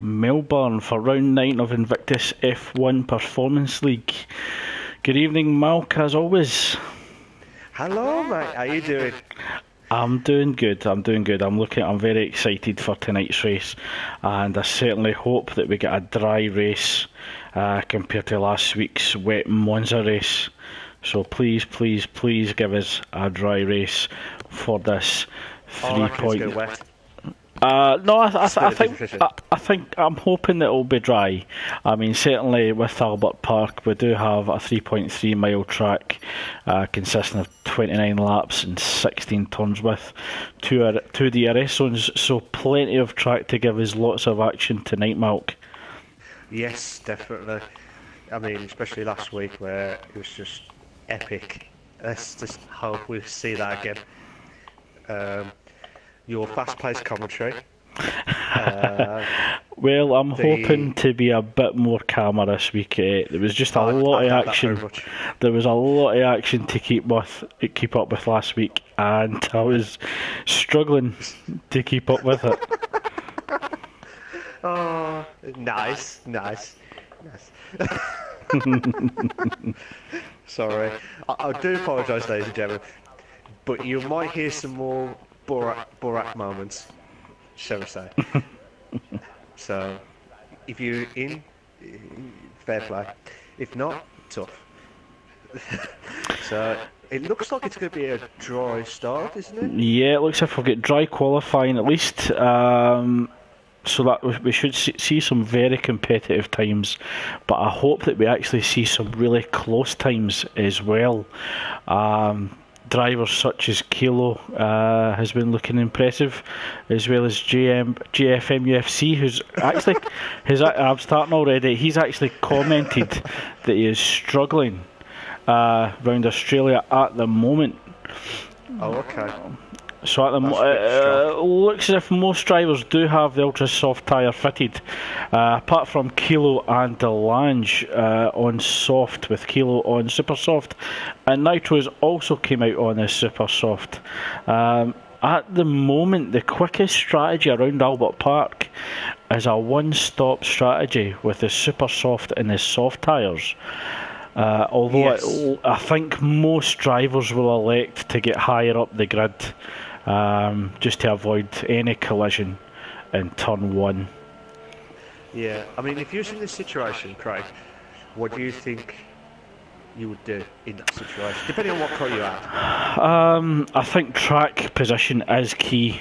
Melbourne for round 9 of Invictus F1 Performance League. Good evening, Malk, as always. Hello, mate. How you doing? I'm doing good. I'm very excited for tonight's race, and I certainly hope that we get a dry race compared to last week's wet Monza race. So please give us a dry race for this I reckon it's 3 going point. wet. No, Competition. I'm hoping that it'll be dry. I mean, certainly with Albert Park, we do have a 3.3 mile track consisting of 29 laps and 16 turns with two DRS zones, so plenty of track to give us lots of action tonight, Malk. Yes, definitely. I mean, especially last week where it was just epic. Let's just hope we see that again. Your fast-paced commentary. Well, I'm hoping to be a bit more calmer this week. There was just a lot of action. There was a lot of action to keep up with last week, and I was struggling to keep up with it. Oh, nice. Sorry. I do apologise, ladies and gentlemen, but you might hear some more Borat moments, shall we say. So, if you're in, fair play. If not, tough. So, it looks like it's going to be a dry start, isn't it? Yeah, it looks like we'll get dry qualifying at least. So that we should see some very competitive times, but I hope that we actually see some really close times as well. Drivers such as Kilo has been looking impressive, as well as GFM UFC, who's actually I'm starting already. He's actually commented that he is struggling around Australia at the moment. Oh, okay. So at the looks as if most drivers do have the ultra soft tyre fitted, apart from Kilo and Delange on soft, with Kilo on super soft, and Nitro's also came out on a super soft. At the moment, the quickest strategy around Albert Park is a one-stop strategy with the super soft and the soft tyres. Although yes, I think most drivers will elect to get higher up the grid, just to avoid any collision in turn 1. Yeah, I mean, if you're in this situation, Craig, what do you think you would do in that situation, depending on what car you're at? I think track position is key.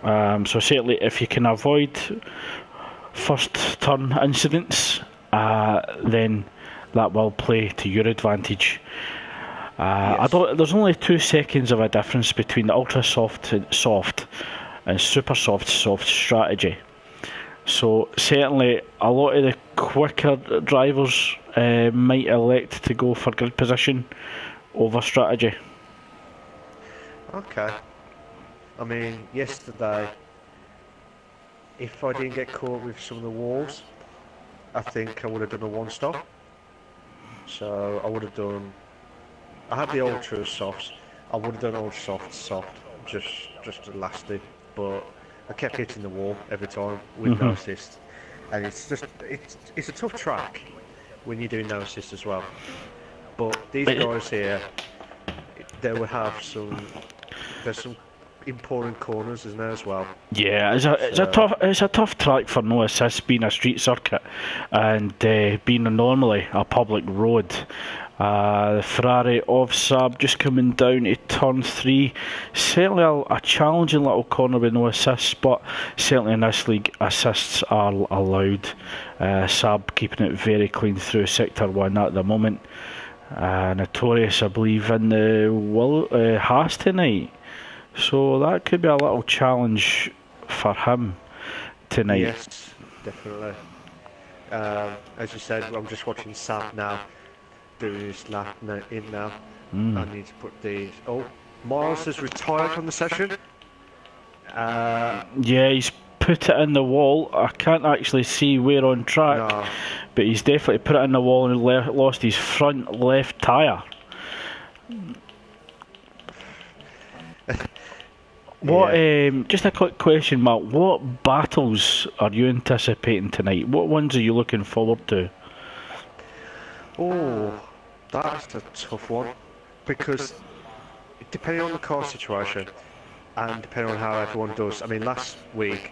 So certainly if you can avoid first turn incidents, then that will play to your advantage. Yes. There's only 2 seconds of a difference between the ultra soft and super soft strategy. So certainly a lot of the quicker drivers might elect to go for grid position over strategy. Okay. I mean, yesterday, if I didn't get caught with some of the walls, I think I would have done a one-stop. So I would have done. I had the ultra softs. I would have done ultra soft, just to last it. But I kept hitting the wall every time with no assist, and it's a tough track when you're doing no assist as well. But these guys here, they will have there's some important corners, isn't there, as well? Yeah, it's a tough track for no assist, being a street circuit and being normally a public road. The Ferrari of Saab just coming down to turn 3. Certainly a challenging little corner with no assists, but certainly in this league assists are allowed. Saab keeping it very clean through sector 1 at the moment. Notorious, I believe, in the Haas tonight. So that could be a little challenge for him tonight. Yes, definitely. As you said, I'm just watching Saab now, doing his lap in now. I need to put these. Oh, Miles has retired from the session. Yeah, he's put it in the wall. I can't actually see where on track, but he's definitely put it in the wall and lost his front left tyre. What? Just a quick question, Mark. What battles are you anticipating tonight? What ones are you looking forward to? Oh, that's a tough one. Because depending on the car situation and depending on how everyone does, I mean, last week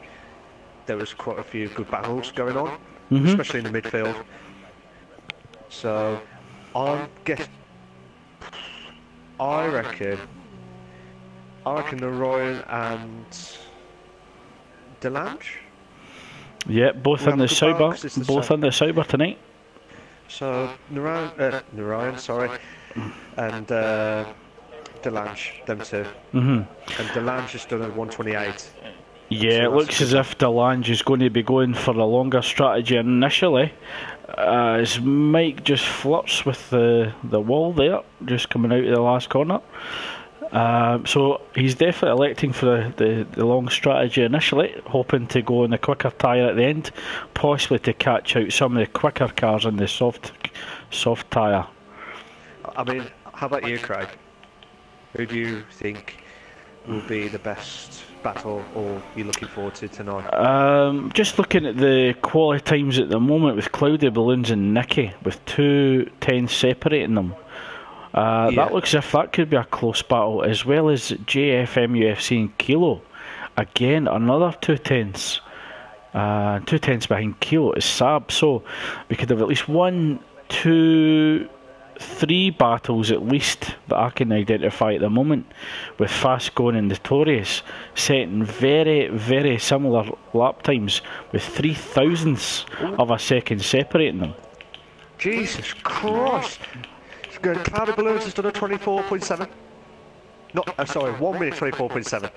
there was quite a few good battles going on, especially in the midfield. So, I reckon the Ryan and Delange. Yeah, both in the Sauber. Both in the Sauber tonight. So Narayan, sorry, and Delange, them two. And Delange has done a 128. Yeah, so it looks as if Delange is going to be going for a longer strategy initially. As Mike just flirts with the wall there, just coming out of the last corner. So he's definitely electing for the long strategy initially, hoping to go on the quicker tyre at the end, possibly to catch out some of the quicker cars in the soft tyre. I mean, how about you, Craig? Who do you think will be the best battle, or you looking forward to tonight? Just looking at the quality times at the moment with Cloudy Balloons and Nicky, with 2:10 separating them. That looks as if that could be a close battle, as well as JFM UFC and Kilo. Again, another 2:10s. 2:10s behind Kilo is Saab. So we could have at least 1, 2, 3 battles at least that I can identify at the moment, with Fast Going and Notorious setting very, very similar lap times with 3,000ths of a second separating them. Jesus Christ! Cloudy Balloons has done a 24.7. Not, sorry, 1 minute 24.7.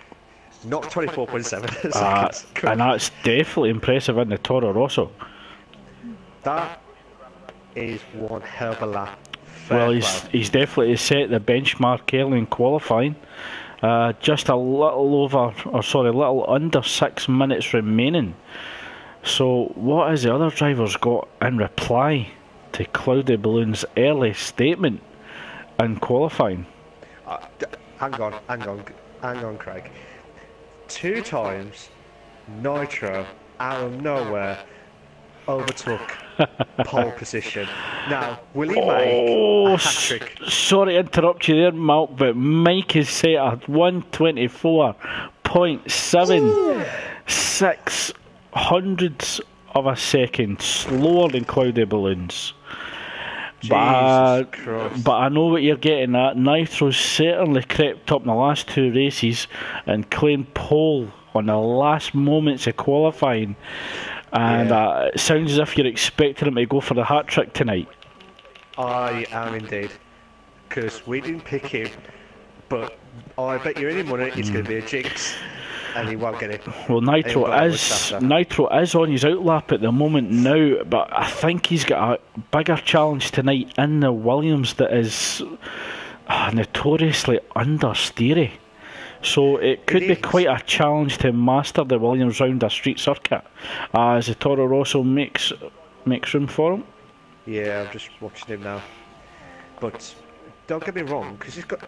Not 24.7 seconds. And that's definitely impressive in the Toro Rosso. That is one hell of a lap. Well, he's definitely set the benchmark early in qualifying. Just a little under 6 minutes remaining. So what has the other drivers got in reply to Cloudy Balloon's early statement in qualifying? Hang on, Craig. 2 times Nitro out of nowhere overtook pole position. Now, will he make a hat-trick? Sorry to interrupt you there, Malk, but Mike is set at 124.7, 600ths of a second slower than Cloudy Balloons. But I know what you're getting at. Nitro's certainly crept up in the last 2 races and claimed pole on the last moments of qualifying. And it sounds as if you're expecting him to go for the hat-trick tonight. I am indeed. Because we didn't pick him, but I bet you any money it's going to be a jinx. And he won't get it. Well, Nitro is on his outlap at the moment now, but I think he's got a bigger challenge tonight in the Williams that is notoriously understeery. So it could be quite a challenge to master the Williams round a street circuit, as the Toro Rosso makes room for him. Yeah, I'm just watching him now. But don't get me wrong, because he's got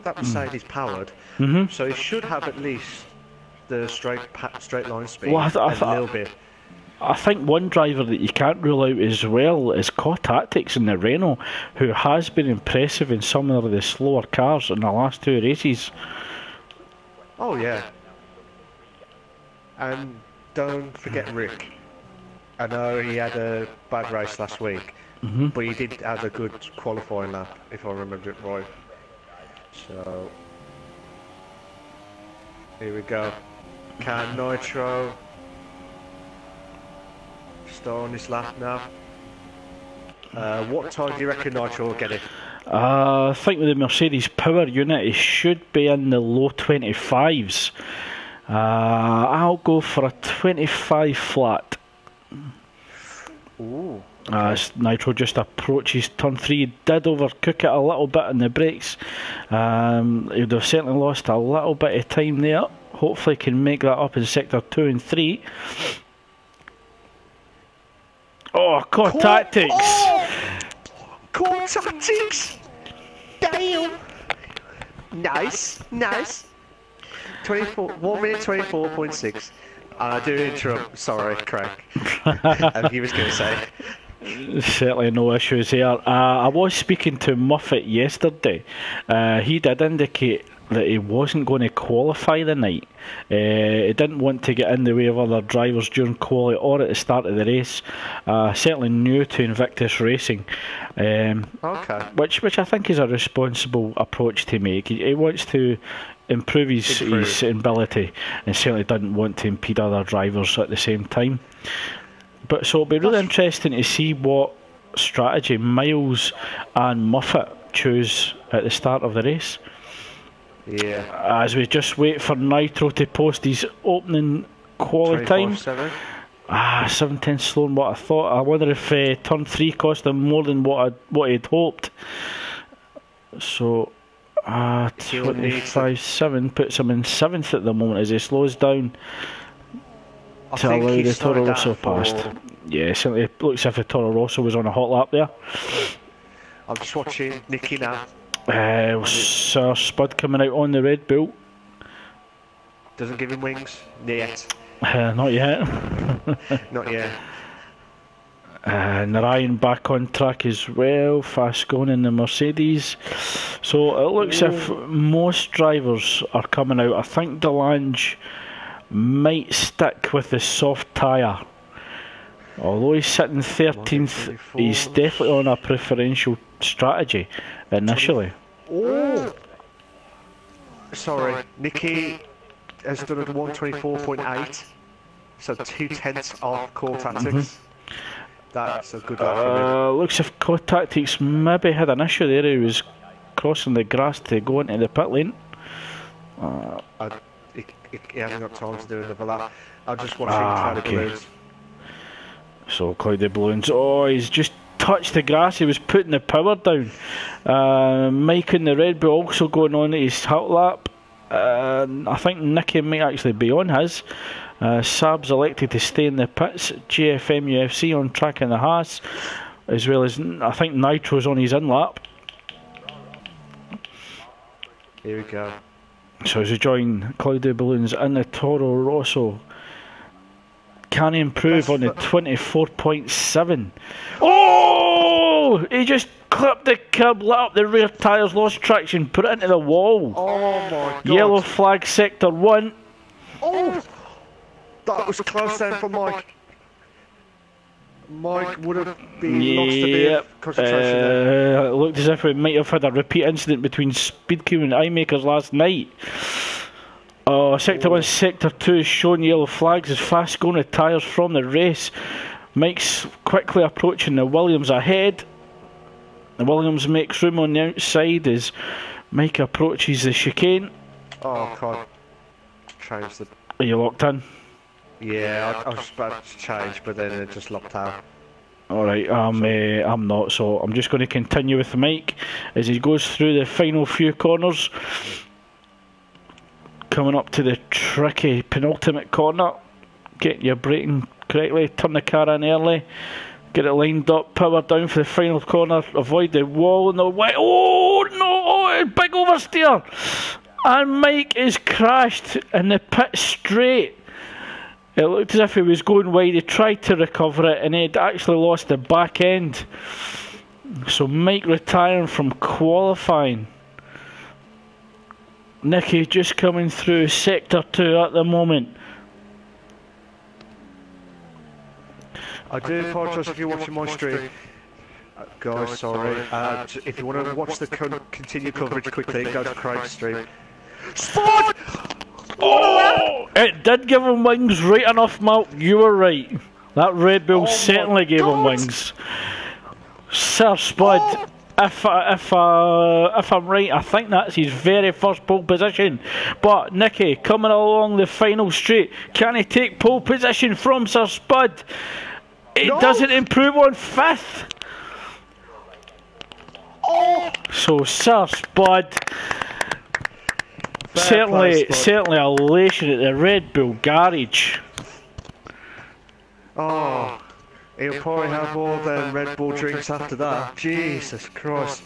that Mercedes powered, so he should have at least the straight line speed, a little bit. I think one driver that you can't rule out as well is Tactics in the Renault, who has been impressive in some of the slower cars in the last 2 races. Oh yeah. And don't forget Rick. I know he had a bad race last week, but he did have a good qualifying lap, if I remember it right. So here we go. Can Nitro start on this lap now? What time do you reckon Nitro will get it? I think with the Mercedes power unit, it should be in the low 25s. I'll go for a 25 flat. Ooh. Okay. As Nitro just approaches turn 3, he did overcook it a little bit in the brakes. He would have certainly lost a little bit of time there. Hopefully can make that up in sector 2 and 3. Oh, Tactics! Oh, Tactics! Damn! Nice. 1 minute 24.6. And I do interrupt. Sorry, Craig. And he was going to say. Certainly no issues here. I was speaking to Muffet yesterday. He did indicate that he wasn't going to qualify the night. He didn't want to get in the way of other drivers during quali or at the start of the race. Certainly new to Invictus racing. Okay. Which I think is a responsible approach to make. He wants to improve his ability and certainly doesn't want to impede other drivers at the same time. But so it'll be really interesting to see what strategy Miles and Muffet choose at the start of the race. Yeah. As we just wait for Nitro to post his opening quali time. 7:10 slower than what I thought. I wonder if turn 3 cost him more than what he'd hoped. So 25.7 puts him in 7th at the moment as he slows down to allow the Toro Rosso past. Yeah, certainly it looks as if the Toro Rosso was on a hot lap there. I'm just watching Nicky now. Sir Spud coming out on the Red Bull. Doesn't give him wings yet. Not yet. Not yet. Narayan back on track as well, fast going in the Mercedes. So it looks if most drivers are coming out. I think Delange might stick with the soft tyre. Although he's sitting 13th, he's definitely on a preferential strategy initially. Oh! Sorry, Nicky has done a 124.8, so 2/10 off core tactics. That's a good one. Looks if core tactics maybe had an issue there. He was crossing the grass to go into the pit lane. He hasn't got time to do another lap. I'm just watching Cloudy Balloons. So Cloudy Balloons, he's just touched the grass, he was putting the power down. Mike in the Red Bull also going on his hot lap. I think Nicky might actually be on his. Sab's elected to stay in the pits. GFM UFC on track in the Haas, as well as I think Nitro's on his in lap. Here we go. So as we join Cloudy Balloons in the Toro Rosso, can he improve on the 24.7? Oh! He just clipped the curb, lit up the rear tyres, lost traction, put it into the wall. Oh my God. Yellow flag sector 1. Oh! That was close then for Mike. Mike would have been lost a bit of concentration there. It looked as if we might have had a repeat incident between Speed Q and iMakers last night. Sector 1, Sector 2 is showing yellow flags as fast going the tyres from the race. Mike's quickly approaching the Williams ahead. The Williams makes room on the outside as Mike approaches the chicane. Oh, God. Change the... Are you locked in? Yeah, I was about to change, but then it just locked out. Alright, I'm not, so I'm just going to continue with Mike as he goes through the final few corners. Coming up to the tricky penultimate corner. Get your braking correctly, turn the car in early, get it lined up, power down for the final corner, avoid the wall in the way. Oh no, big oversteer! And Mike is crashed in the pit straight. It looked as if he was going wide. He tried to recover it and he'd actually lost the back end. So Mike retiring from qualifying. Nicky just coming through Sector 2 at the moment. I do apologise if you're watching my stream. Guys, sorry. If you want to watch the continued coverage quickly, go to Craig's stream. Spot! Oh! It did give him wings right enough, Malk. You were right. That Red Bull certainly gave him wings. Sir Spud, if I'm right, I think that's his very first pole position. But Nicky coming along the final straight, can he take pole position from Sir Spud? It doesn't improve on 5th. So Sir Spud, certainly elation at the Red Bull garage. Oh, he'll probably have all them Red Bull drinks after that. Jesus Christ.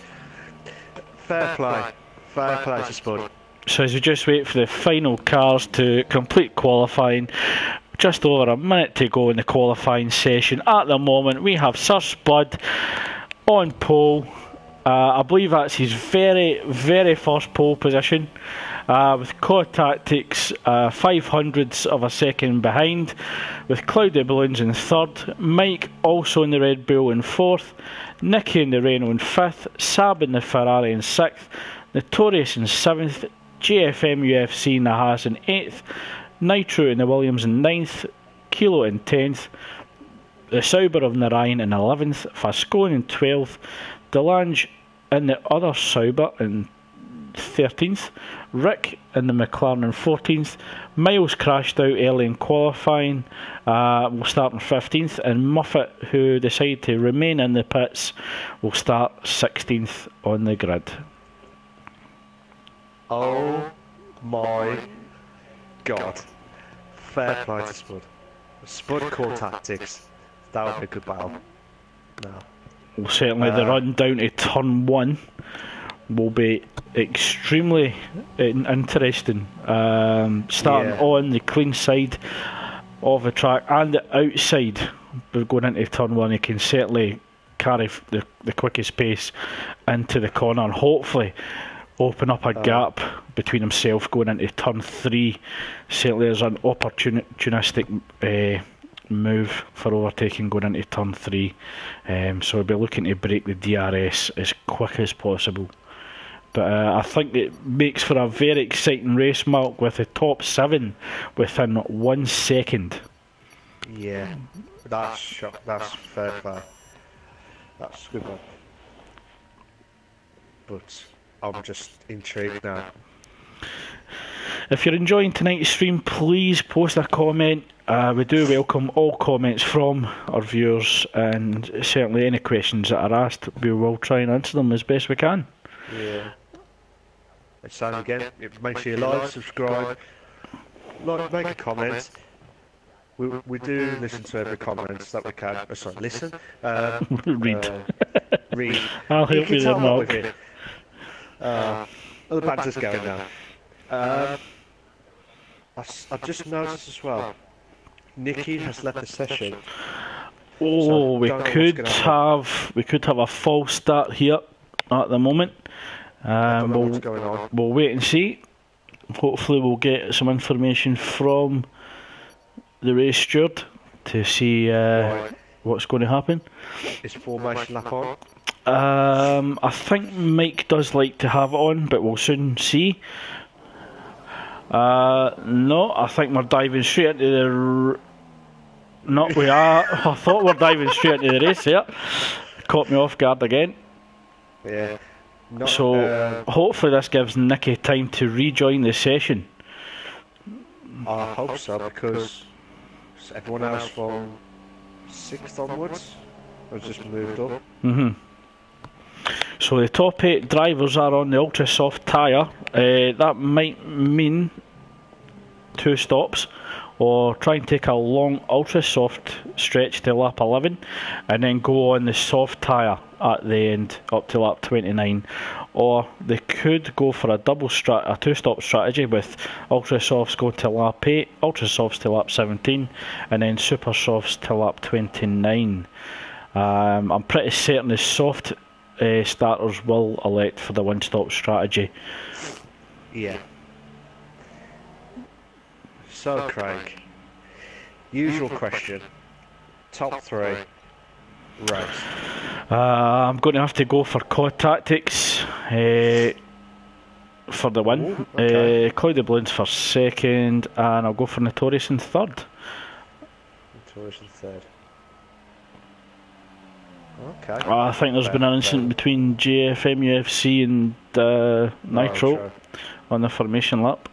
Fair play to Spud. So as we just wait for the final cars to complete qualifying, just over a minute to go in the qualifying session. At the moment, we have Sir Spud on pole. I believe that's his very, very first pole position. With Core Tactics 500ths of a second behind, with Cloudy Balloons in third, Mike also in the Red Bull in fourth, Nicky in the Renault in fifth, Sab in the Ferrari in sixth, Notorious in seventh, JFM UFC in the Haas in eighth, Nitro in the Williams in ninth, Kilo in 10th, the Sauber of Narayan in 11th, Fascone in 12th, Delange in the other Sauber in 13th, Rick in the McLaren in 14th, Miles crashed out early in qualifying, will start in 15th, and Muffet, who decided to remain in the pits, will start 16th on the grid. Oh my god. Fair play to Spud. Spud Core Tactics. That would be a good battle. No. Well, certainly the run down to turn 1 will be extremely interesting. Starting on the clean side of the track and the outside, but going into turn 1, he can certainly carry the quickest pace into the corner and hopefully open up a gap between himself going into turn 3. Certainly there's an opportunistic move for overtaking going into turn 3, so we'll be looking to break the DRS as quick as possible. But I think it makes for a very exciting race, Mark, with the top 7 within 1 second. Yeah, that's fair play. That's good one. But I'm just intrigued now. If you're enjoying tonight's stream, please post a comment. We do welcome all comments from our viewers, and certainly any questions that are asked, we will try and answer them as best we can. Yeah. It's time again. Make sure you like, subscribe, make a comment. We do listen to every comment that we can. Sorry, listen. Read. Read. I'll help you there, Mark. The banter's going now. I've just noticed as well, Nicky has left the session. Oh, so we could have a false start here at the moment. What's going on. We'll wait and see. Hopefully we'll get some information from the race steward to see what's going to happen. Is formation lap on? I think Mike does like to have it on, but we'll soon see. No, I think we're diving straight into the... No, we are. I thought we were diving straight into the race here. Caught me off guard again. Yeah. So hopefully this gives Nicky time to rejoin the session. I hope so, because everyone else from 6th onwards has just moved up. So the top 8 drivers are on the ultra soft tyre. That might mean 2 stops, or try and take a long ultra soft stretch to lap 11 and then go on the soft tyre at the end up to lap 29, or they could go for a 2-stop strategy with ultra softs going to lap 8, ultra softs to lap 17, and then super softs to lap 29. I'm pretty certain the soft starters will elect for the 1-stop strategy. Yeah. So Craig, usual question, top 3 race. I'm going to have to go for COD Tactics for the win. Ooh, okay. Cloudy Balloons for second, and I'll go for Notorious in third. Notorious in third. Okay. I think there's been an incident between JFM UFC and Nitro on the formation lap.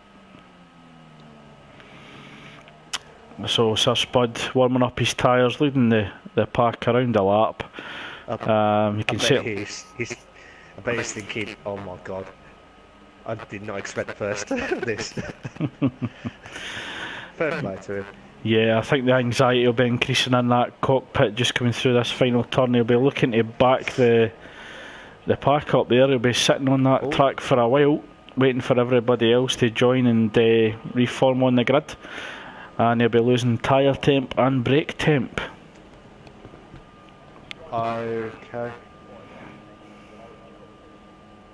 So Sir Spud warming up his tyres, leading the pack around the lap. You can see I bet he's thinking, oh my god, I did not expect first this. Fair play to him. Yeah, I think the anxiety will be increasing in that cockpit just coming through this final turn. He'll be looking to back the pack up there. He'll be sitting on that track for a while, waiting for everybody else to join and reform on the grid. And he'll be losing tyre temp and brake temp. Okay.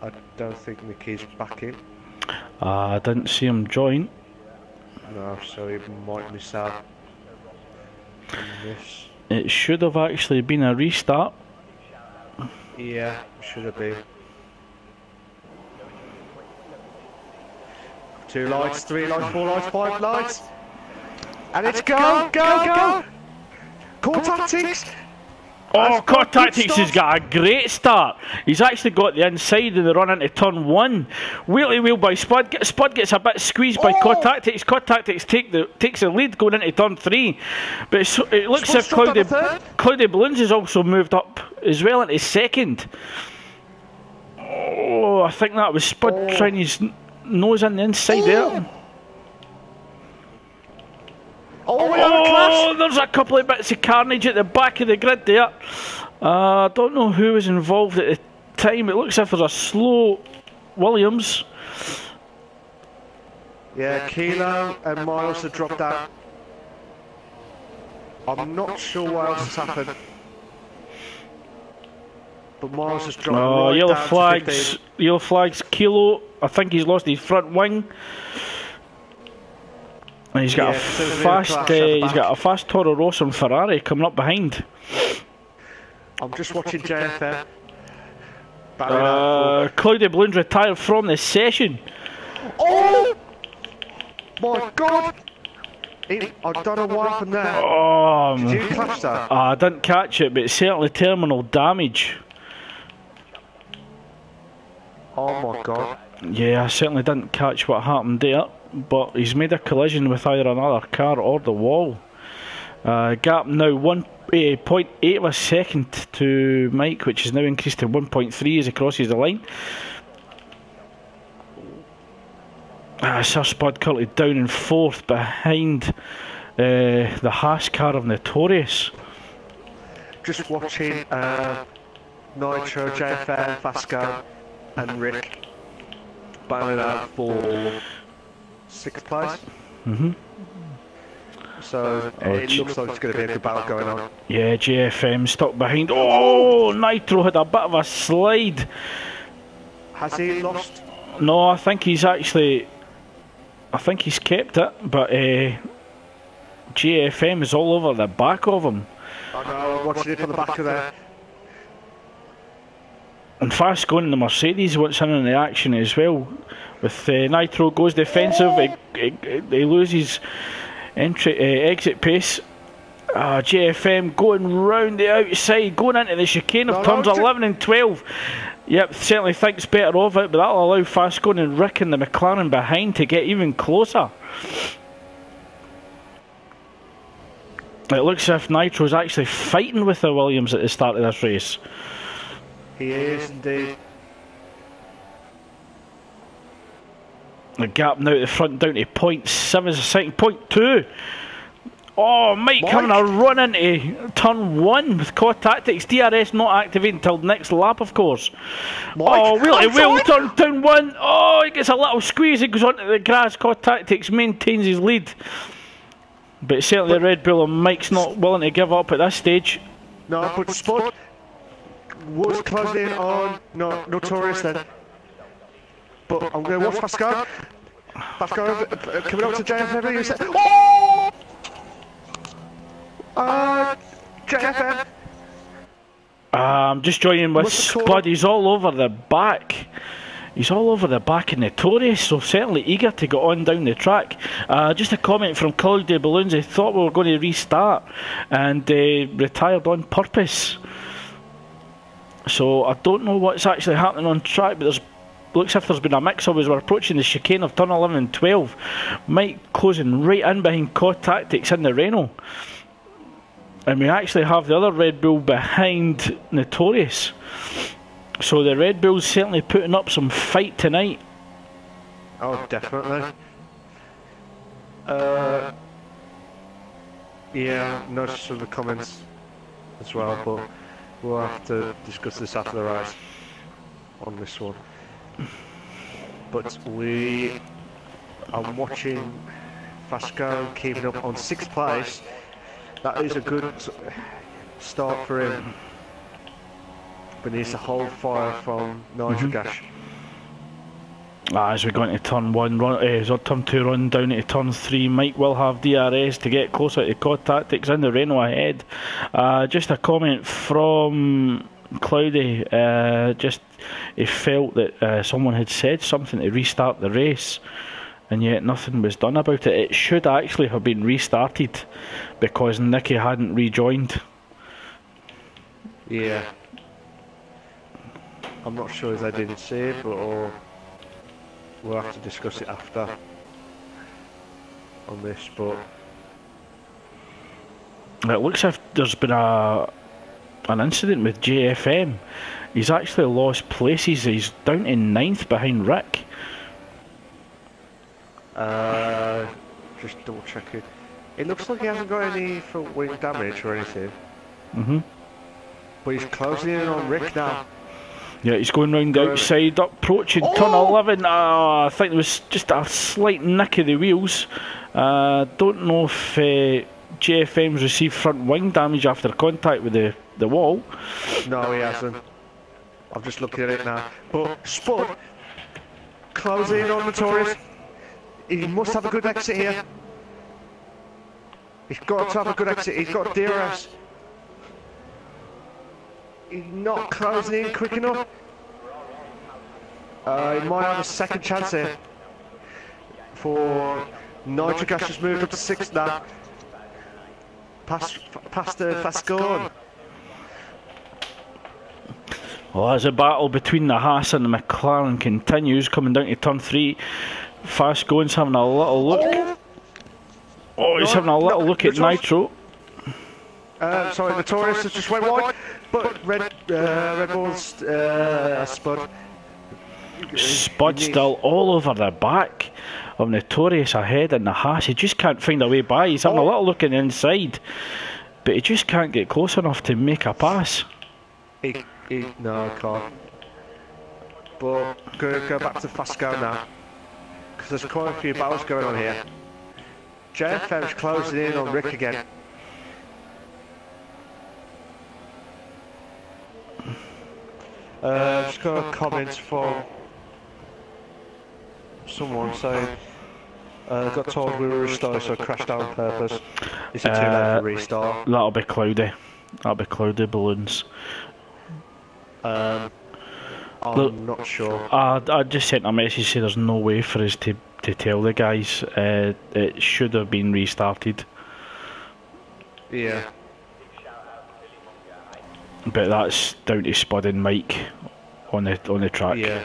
I don't think Mickey's back in. I didn't see him join. No, so he might miss out on this. It should have actually been a restart. Yeah, should have been. 2 lights, 3 lights, 4 lights, 5 lights. And it's go, go, go! Core tactics! Oh, Core Tactics has got a great start. He's actually got the inside and they run into turn 1. Wheelie wheel by Spud. Spud gets a bit squeezed by Core Tactics. Core Tactics takes the lead going into turn 3. But it looks as if Cloudy Balloons has also moved up as well into second. Oh, I think that was Spud trying his nose in the inside there. Oh, there's a couple of bits of carnage at the back of the grid there. I don't know who was involved at the time. It looks as if there's a slow Williams. Yeah, Kilo and Miles have dropped out. I'm not sure what else has happened. But Miles has dropped right yellow down flags, to 15. yellow flags, Kilo. I think he's lost his front wing. And he's got he's got a fast Toro Rosso and Ferrari coming up behind. I'm just watching JFM. Cloudy Balloons retired from the session. Oh my God! I don't know what happened there. Oh, did you catch that? I didn't catch it, but it's certainly terminal damage. Oh my God! Yeah, I certainly didn't catch what happened there. But he's made a collision with either another car or the wall. Gap now 1.8 of a second to Mike, which is now increased to 1.3 as he crosses the line. Sir Spud currently down in 4th behind the Haas car of Notorious. Just watching Nitro, JFM, Vasco and Rick battling out for 6th place. So it looks like it's going to be a good battle going on. Yeah, JFM stuck behind. Oh, Nitro had a bit of a slide. Has he lost? No, I think he's actually... I think he's kept it, but JFM is all over the back of him. I know, I'm watching it from the back of there. And fast going in the Mercedes wants in on the action as well. With Nitro goes defensive, he loses exit pace. JFM going round the outside, going into the chicane of turns 11 and 12. Yep, certainly thinks better of it, but that'll allow fast going and Rick and the McLaren behind to get even closer. It looks as if Nitro's actually fighting with the Williams at the start of this race. He is indeed. The gap now at the front down to 0.7 is a second, 0.2. Oh, Mike having a run into turn 1 with Core Tactics. DRS not activated until next lap, of course. Oh, wheel turn 1. Oh, he gets a little squeeze. He goes onto the grass. Core Tactics maintains his lead. But certainly Red Bull and Mike's not willing to give up at this stage. No, but Spud was closing in on Notorious then. But I'm going to watch Pascal. Pascal coming up to JFM. You said, oh! JFM. I'm just joining with Spud. He's all over the back. He's all over the back of Notorious, so certainly eager to get on down the track. Just a comment from Cloudy Balloons. He thought we were going to restart and retired on purpose. So I don't know what's actually happening on track, but looks as if there's been a mix-up as we're approaching the chicane of turn 11 and 12. Mike closing right in behind Core Tactics in the Renault. And we actually have the other Red Bull behind Notorious. So the Red Bull's certainly putting up some fight tonight. Oh, definitely. Yeah, noticed some of the comments as well, but we'll have to discuss this after the race on this one. but I'm watching Fasco keeping up on 6th place. That is a good start for him, but needs to hold fire from Nigel Gash. As we go into turn 1, turn 2, run down into turn 3, Mike will have DRS to get closer to Cod Tactics in the Renault ahead. Just a comment from Cloudy, he felt that someone had said something to restart the race, and yet nothing was done about it. It should actually have been restarted because Nicky hadn't rejoined. Yeah. I'm not sure if they didn't say it, but we'll have to discuss it after on this, but it looks as if there's been an incident with JFM. He's actually lost places. He's down to 9th behind Rick. Just double checking. It looks like he hasn't got any front wing damage or anything. But he's closing in on Rick now. Yeah, he's going round the outside, approaching turn 11. I think there was just a slight nick of the wheels. Don't know if JFM's received front wing damage after contact with the wall. No, he hasn't. I'm just looking at it now. But Spud, closing in on Notorious. He must have a good exit here. He's got to have a good exit. He's got DRS. He's not closing in quick enough. He might have a second chance here. For Nitro Gas has moved up to 6th now. Past Fascon. Well, as a battle between the Haas and the McLaren continues, coming down to turn 3, Fascon's having a little look. He's having a little look at Nitro. Sorry, Notorious has just went wide, but Red Bull's Spud. Spud still all over the back of Notorious ahead in the Haas. He just can't find a way by. He's having a little look in the inside, but he just can't get close enough to make a pass. No, I can't. But go back to Fasco now, because there's quite a few battles going on here. JFM's closing in on Rick again. Just got a comment from someone saying got told we were restarting, so I crashed out on purpose. Is it too late for restart? That'll be cloudy. That'll be cloudy balloons. I'm not sure. I just sent a message saying there's no way for us to tell the guys. It should have been restarted. Yeah. But that's down to Spud and Mike on the track. Yeah.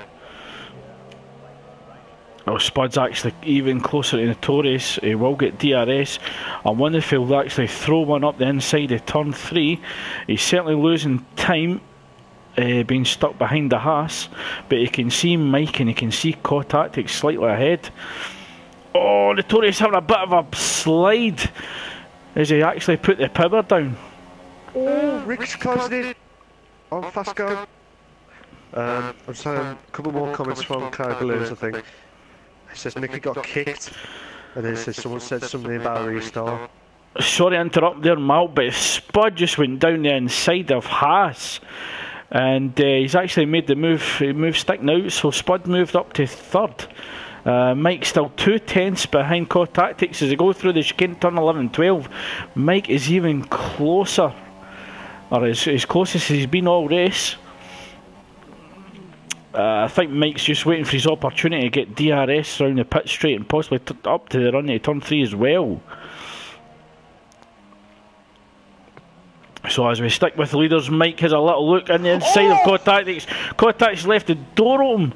Oh, Spud's actually even closer to Notorious. He will get DRS. I wonder if he'll actually throw one up the inside of turn 3. He's certainly losing time, being stuck behind the Haas, but he can see Mike and he can see Cod Tactics slightly ahead. Oh, Notorious having a bit of a slide as he actually put the power down. Oh, Rick's closing in on Fasco. I'm just having a couple more comments from Cloud Balloons, I think. It says Nicky got kicked, and then it says someone said something about a restart. Sorry to interrupt there, Mal, but Spud just went down the inside of Haas, and he's actually made the move. He moved sticking out, so Spud moved up to 3rd. Mike's still 2/10 behind Cod Tactics as they go through the chicane turn 11-12. Mike is even closer, or as closest as he's been all race. I think Mike's just waiting for his opportunity to get DRS around the pit straight and possibly up to the run to turn 3 as well. So as we stick with the leaders, Mike has a little look in the inside of Cod Tactics. Cod Tactics left the door open.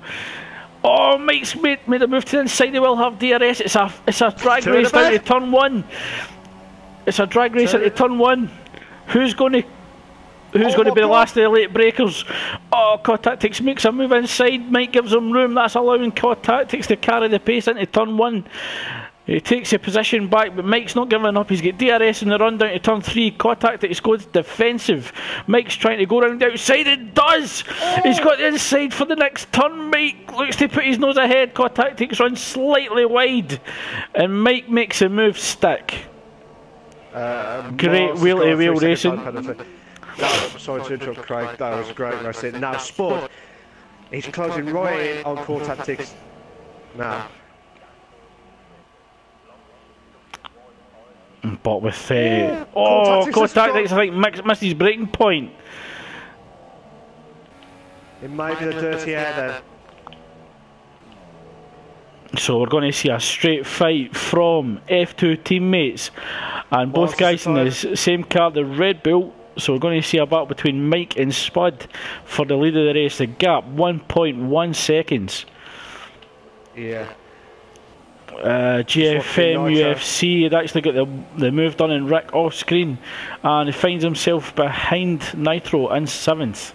Oh, Mike's made a move to the inside. They will have DRS. It's a drag race down to turn 1. It's a drag race into turn 1. Who's going to be the last of the late breakers? Oh, Cod Tactics makes a move inside. Mike gives him room. That's allowing Cod Tactics to carry the pace into turn 1. He takes the position back, but Mike's not giving up. He's got DRS in the run down to turn 3. Tactics goes defensive. Mike's trying to go around the outside. It does! Oh. He's got the inside for the next turn. Mike looks to put his nose ahead. Tactics runs slightly wide. And Mike makes a move stick. Great wheel-to-wheel racing. Sorry to interrupt, Craig. That was great racing. Now, Spud, he's closing right in on Tactics. Now. But with Tactics, I think missed his breaking point. It might be the dirty air then. So we're going to see a straight fight from F2 teammates, and both guys in the same car, the Red Bull. So we're going to see a battle between Mike and Spud for the lead of the race. The gap 1.1 seconds. Yeah. GFM UFC had actually got the move done in Rick off screen, and he finds himself behind Nitro in 7th.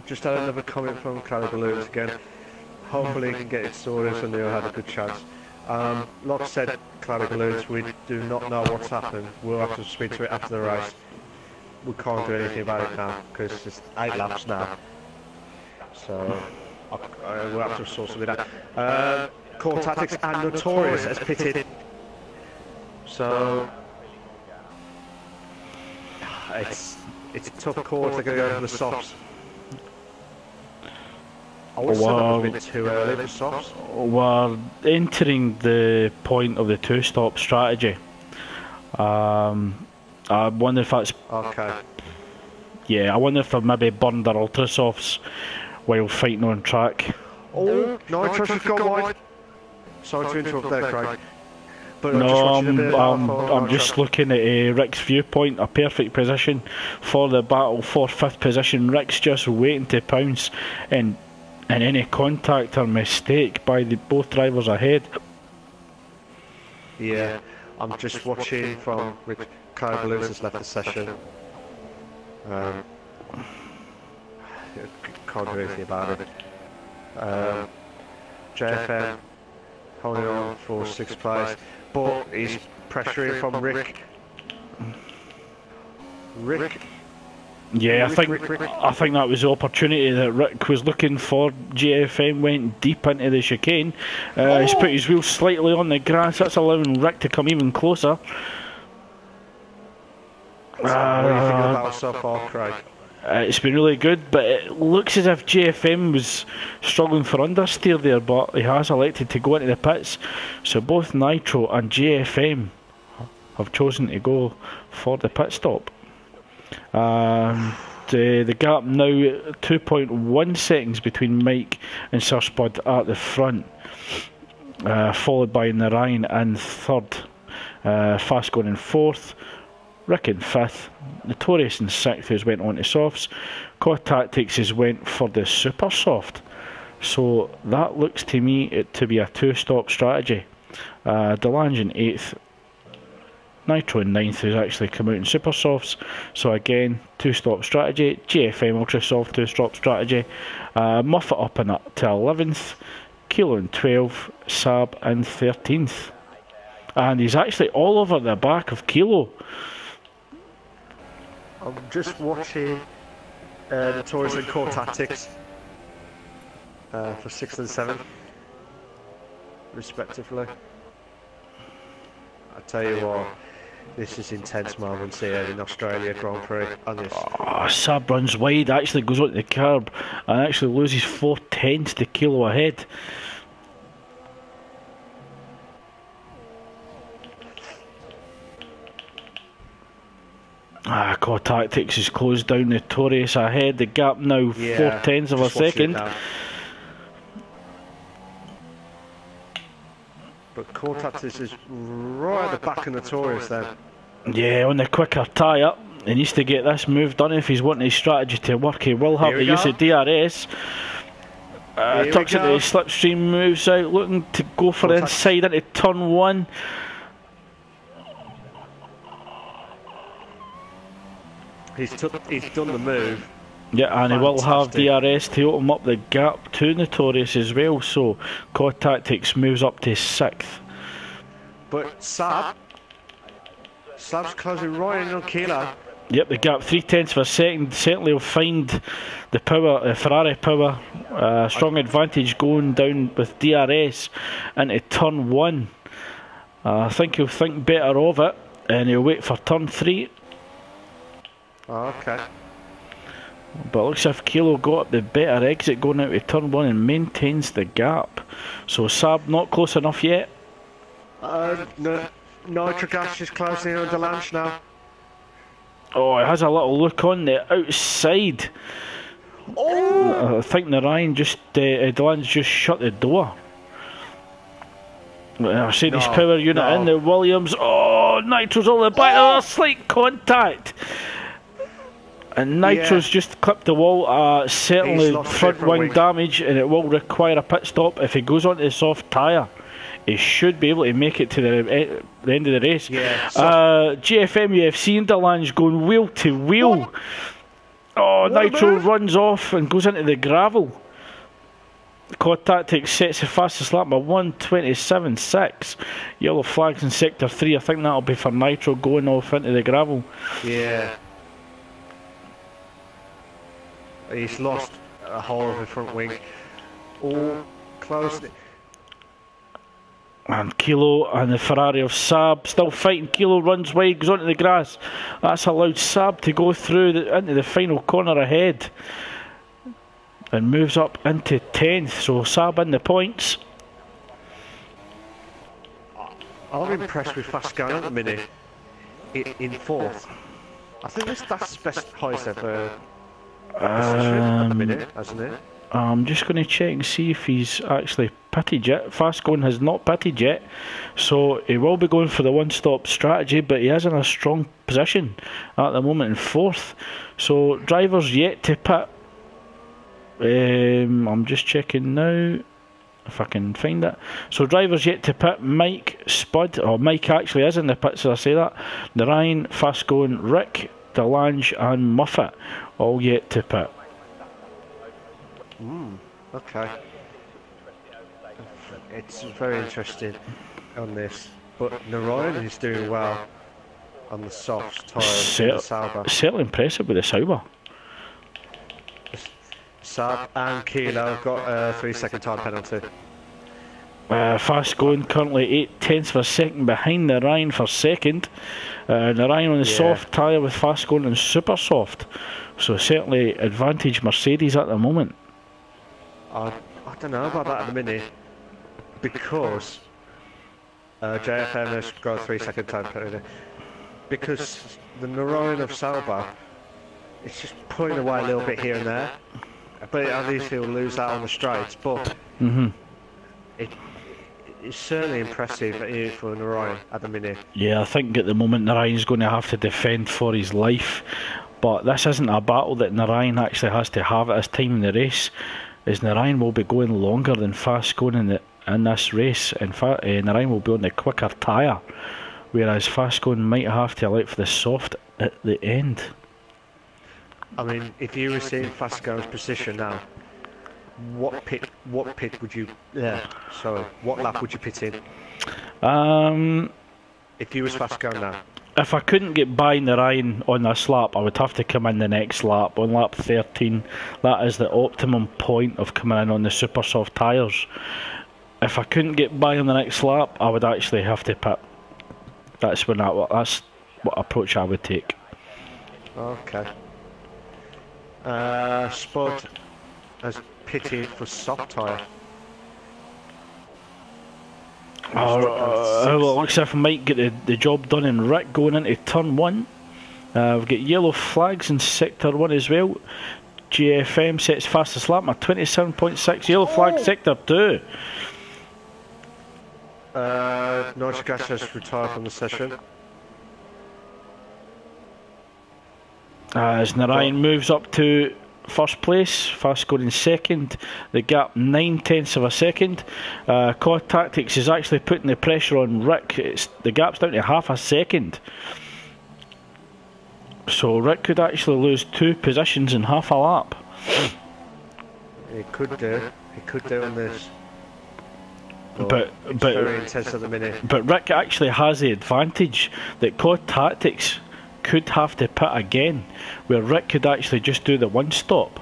Just had another comment from Cloudy Balloons again. Hopefully he can get it sorted and they'll have a good chance. Like I said, Cloudy Balloons, we do not know what's happened. We'll have to speak to it after the race. We can't do anything about it now because it's 8 laps now. So we'll have to sort something out. Core Tactics and Notorious has pitted. So it's a tough call if they're going to go for the softs. I would say that was a bit too early for softs. We're entering the point of the 2-stop strategy. I wonder if that's... Okay. Yeah, I wonder if they've maybe burned their ultra softs while fighting on track. Oh, Nitro's got wide. Sorry to interrupt there, Craig. But no, I'm just looking at Rick's viewpoint. A perfect position for the battle for 5th position. Rick's just waiting to pounce, and any contact or mistake by both drivers ahead. Yeah, I'm just watching from Rick. Cloud Balloons has left the session. Can't do anything about it. JFM holding on for 6th place, but he's pressuring from Rick. Yeah, I think that was the opportunity that Rick was looking for. GFM went deep into the chicane. He's put his wheels slightly on the grass. That's allowing Rick to come even closer. What are you thinking about so far, Craig? It's been really good, but it looks as if GFM was struggling for understeer there, but he has elected to go into the pits. So both Nitro and GFM have chosen to go for the pit stop. The gap now 2.1 seconds between Mike and Sir Spud at the front, followed by Narayan in 3rd, Fast going in 4th, Rick in 5th, Notorious in 6th, who's went on to softs. Core Tactics has went for the super soft. So that looks to me to be a 2-stop strategy. Delange in 8th, Nitro in 9th, who's actually come out in super softs. So again, 2-stop strategy. GFM Ultra Soft 2-stop strategy. Muffet up to 11th, Kilo in 12th, Sab in 13th. And he's actually all over the back of Kilo. I'm just watching Notorious and Core Tactics for 6th and 7th, respectively. I tell you what, this is intense moments here in Australia Grand Prix. Sab runs wide, actually goes onto the curb and actually loses 4/10 to Kilo ahead. Core Tactics has closed down Notorious ahead. The gap now 4/10 of a second. But Core Tactics is right at the back of Notorious then. Yeah, on the quicker tyre. He needs to get this move done if he's wanting his strategy to work. He will have the use of DRS. Tucks into the slipstream, moves out, looking to go for inside into turn 1. He's done the move. Yeah, and he will have Fantastic. DRS to open up the gap to Notorious as well, so Core Tactics moves up to 6th. But Sab's closing right in on Kilo. Yep, the gap 0.3 of a second. Certainly will find the power, Ferrari power, strong advantage going down with DRS into turn 1. I think he'll think better of it, and he'll wait for turn 3. Oh, okay. But it looks as if Kilo got the better exit going out of turn 1 and maintains the gap. So Saab not close enough yet. No, Nitrogas is closing on Delange now. Oh, it has a little look on the outside. Oh! I think Narayan just, Delange just shut the door. Mercedes power unit in the Williams. Oh, Nitro's all the back. Oh, slight contact. And Nitro's just clipped the wall. Certainly front wing damage, and it will require a pit stop. If he goes onto the soft tyre, he should be able to make it to the end of the race. Yeah, GFM UFC and Delange going wheel to wheel. Oh, Nitro runs off and goes into the gravel. Quad Tactics sets the fastest lap by 1:27.6. Yellow flags in sector 3. I think that'll be for Nitro going off into the gravel. Yeah. He's lost a whole of the front wing. All closed. And Kilo and the Ferrari of Saab still fighting. Kilo runs wide, goes onto the grass. That's allowed Saab to go through into the final corner ahead. And moves up into 10th. So Saab in the points. I'm impressed with Fascon at the minute. In 4th. I think that's the best highest ever position at the minute, hasn't it? I'm just going to check and see if he's actually pitted yet. Fascon has not pitted yet, so he will be going for the one-stop strategy, but he is in a strong position at the moment in 4th. So drivers yet to pit. I'm just checking now if I can find it. So drivers yet to pit. Mike actually is in the pits, as I say that. Narayan, Fascon, Rick, Delange and Muffet all yet to pit. Okay. It's very interesting on this, but Narayan is doing well on the soft tyres in the Sauber. Certainly impressive with the Sauber. Saab and Kilo have got a 3-second time penalty. Fascon currently 0.8 of a second behind Narayan for second. Narayan on the soft tyre with Fascon and super soft. So certainly advantage Mercedes at the moment. I don't know about that at the minute, because JFM has got a 3-second time penalty. Because the Narayan of Sauber, it's just pulling away a little bit here and there. But at least he'll lose that on the straights. But it's certainly impressive for Narayan at the minute. Yeah, I think at the moment Narayan's going to have to defend for his life. But this isn't a battle that Narayan actually has to have at this time in the race, as Narayan will be going longer than Fascon in this race. In fact, Narayan will be on the quicker tyre, whereas Fascon might have to allow for the soft at the end. I mean, if you were seeing Fascon's position now, what pit would you? What lap would you pit in? If you was Fascon now. If I couldn't get by Narayan on this lap, I would have to come in the next lap, on lap 13. That is the optimum point of coming in on the super soft tyres. If I couldn't get by on the next lap, I would actually have to pit. That's what approach I would take. Okay. Spud has pitted for soft tyre. Well, it looks as if I might get the job done in Rick going into turn 1. We've got yellow flags in sector 1 as well. GFM sets fastest lap at 27.6. Yellow flag sector 2. Nitrogas has retired from the session. As Narayan moves up to first place, Fascon in second, the gap 0.9 of a second. Quad Tactics is actually putting the pressure on Rick. The gap's down to half a second. So Rick could actually lose 2 positions in half a lap. He could do. He could do on this. But it's very intense at the minute. But Rick actually has the advantage that COD Tactics could have to pit again, where Rick could actually just do the one stop.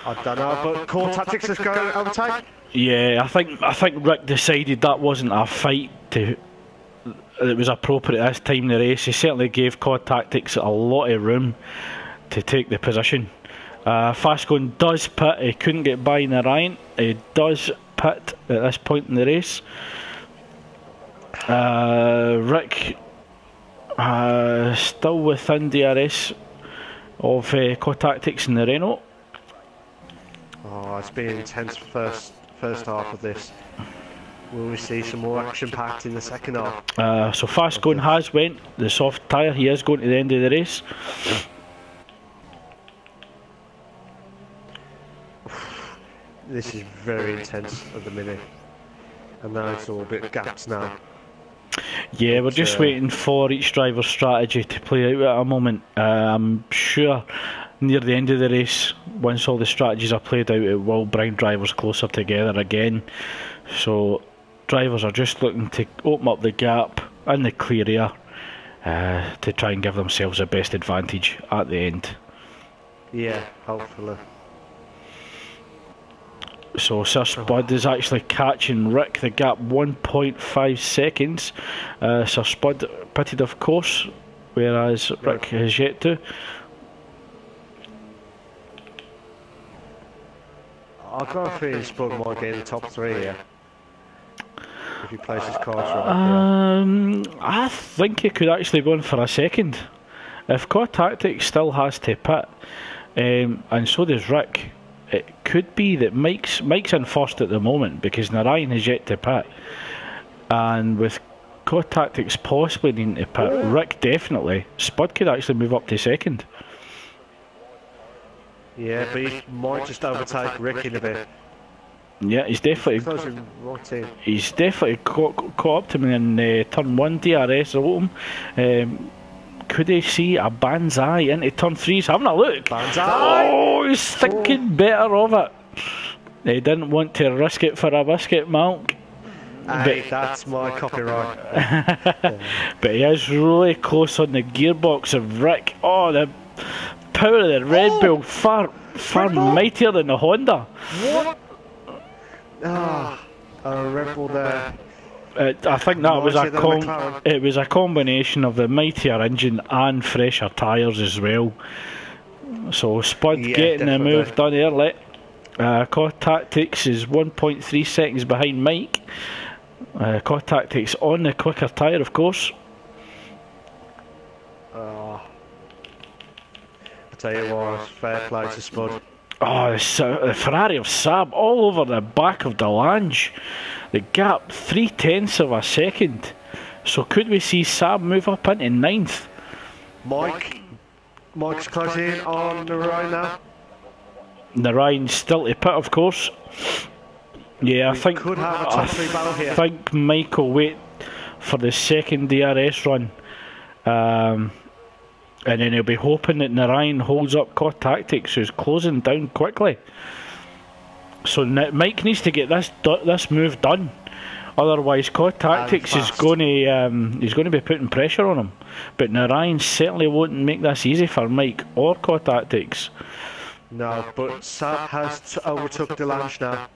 I don't know, but COD Tactics is going to overtake. Yeah, I think Rick decided that wasn't a fight that was appropriate at this time in the race. He certainly gave COD Tactics a lot of room to take the position. Fastcone does pit. He couldn't get by Narayan. He does pit at this point in the race. Rick still within DRS of COD Tactics in the Renault. Oh, it's been intense first half of this. Will we see some more action packed in the second half? So Fastcone has went the soft tyre. He is going to the end of the race. This is very intense at the minute, and now it's all a bit gaps now. Yeah, we're just waiting for each driver's strategy to play out at a moment. I'm sure near the end of the race, once all the strategies are played out, it will bring drivers closer together again. So drivers are just looking to open up the gap in the clear air to try and give themselves the best advantage at the end. Yeah, hopefully. So Sir Spud is actually catching Rick, the gap 1.5 seconds. Sir Spud pitted, of course, whereas Rick has yet to. I've got a feeling Spud might get in the top 3 here. If he plays his cards right. I think he could actually go in for a second. If COD Tactics still has to pit, and so does Rick, it could be that Mike's in first at the moment because Narayan has yet to pit, and with COD Tactics possibly needing to pit, Rick definitely, Spud could actually move up to second. Yeah, but he might just overtake Rick in a bit. Yeah, he's definitely caught up to me in turn 1 DRS. Could he see a banzai into turn 3? He's having a look. Banzai! Oh, he's thinking better of it. He didn't want to risk it for a biscuit, Malk. Hey, that's my copyright. But he is really close on the gearbox of Rick. Oh, the power of the Red Bull, far mightier than the Honda. What? A Red Bull there. I think that was it was a combination of the mightier engine and fresher tyres as well. So Spud getting the move done early. COD Tactics is 1.3 seconds behind Mike. COD Tactics on the quicker tyre, of course. I tell you what, fair play to Spud. Oh, the Ferrari of Saab all over the back of Delange. The gap 0.3 of a second. So could we see Saab move up into 9th? Mike's closing in on Narayan now. Narayan's still to pit, of course. Yeah, I think could have a top 3 battle here. I think Mike will wait for the second DRS run. And then he'll be hoping that Narayan holds up COD Tactics, who's closing down quickly. So Mike needs to get this move done. Otherwise, COD Tactics is going to he's going to be putting pressure on him. But Narayan certainly won't make this easy for Mike or COD Tactics. No, but Saab has overtook Delange now.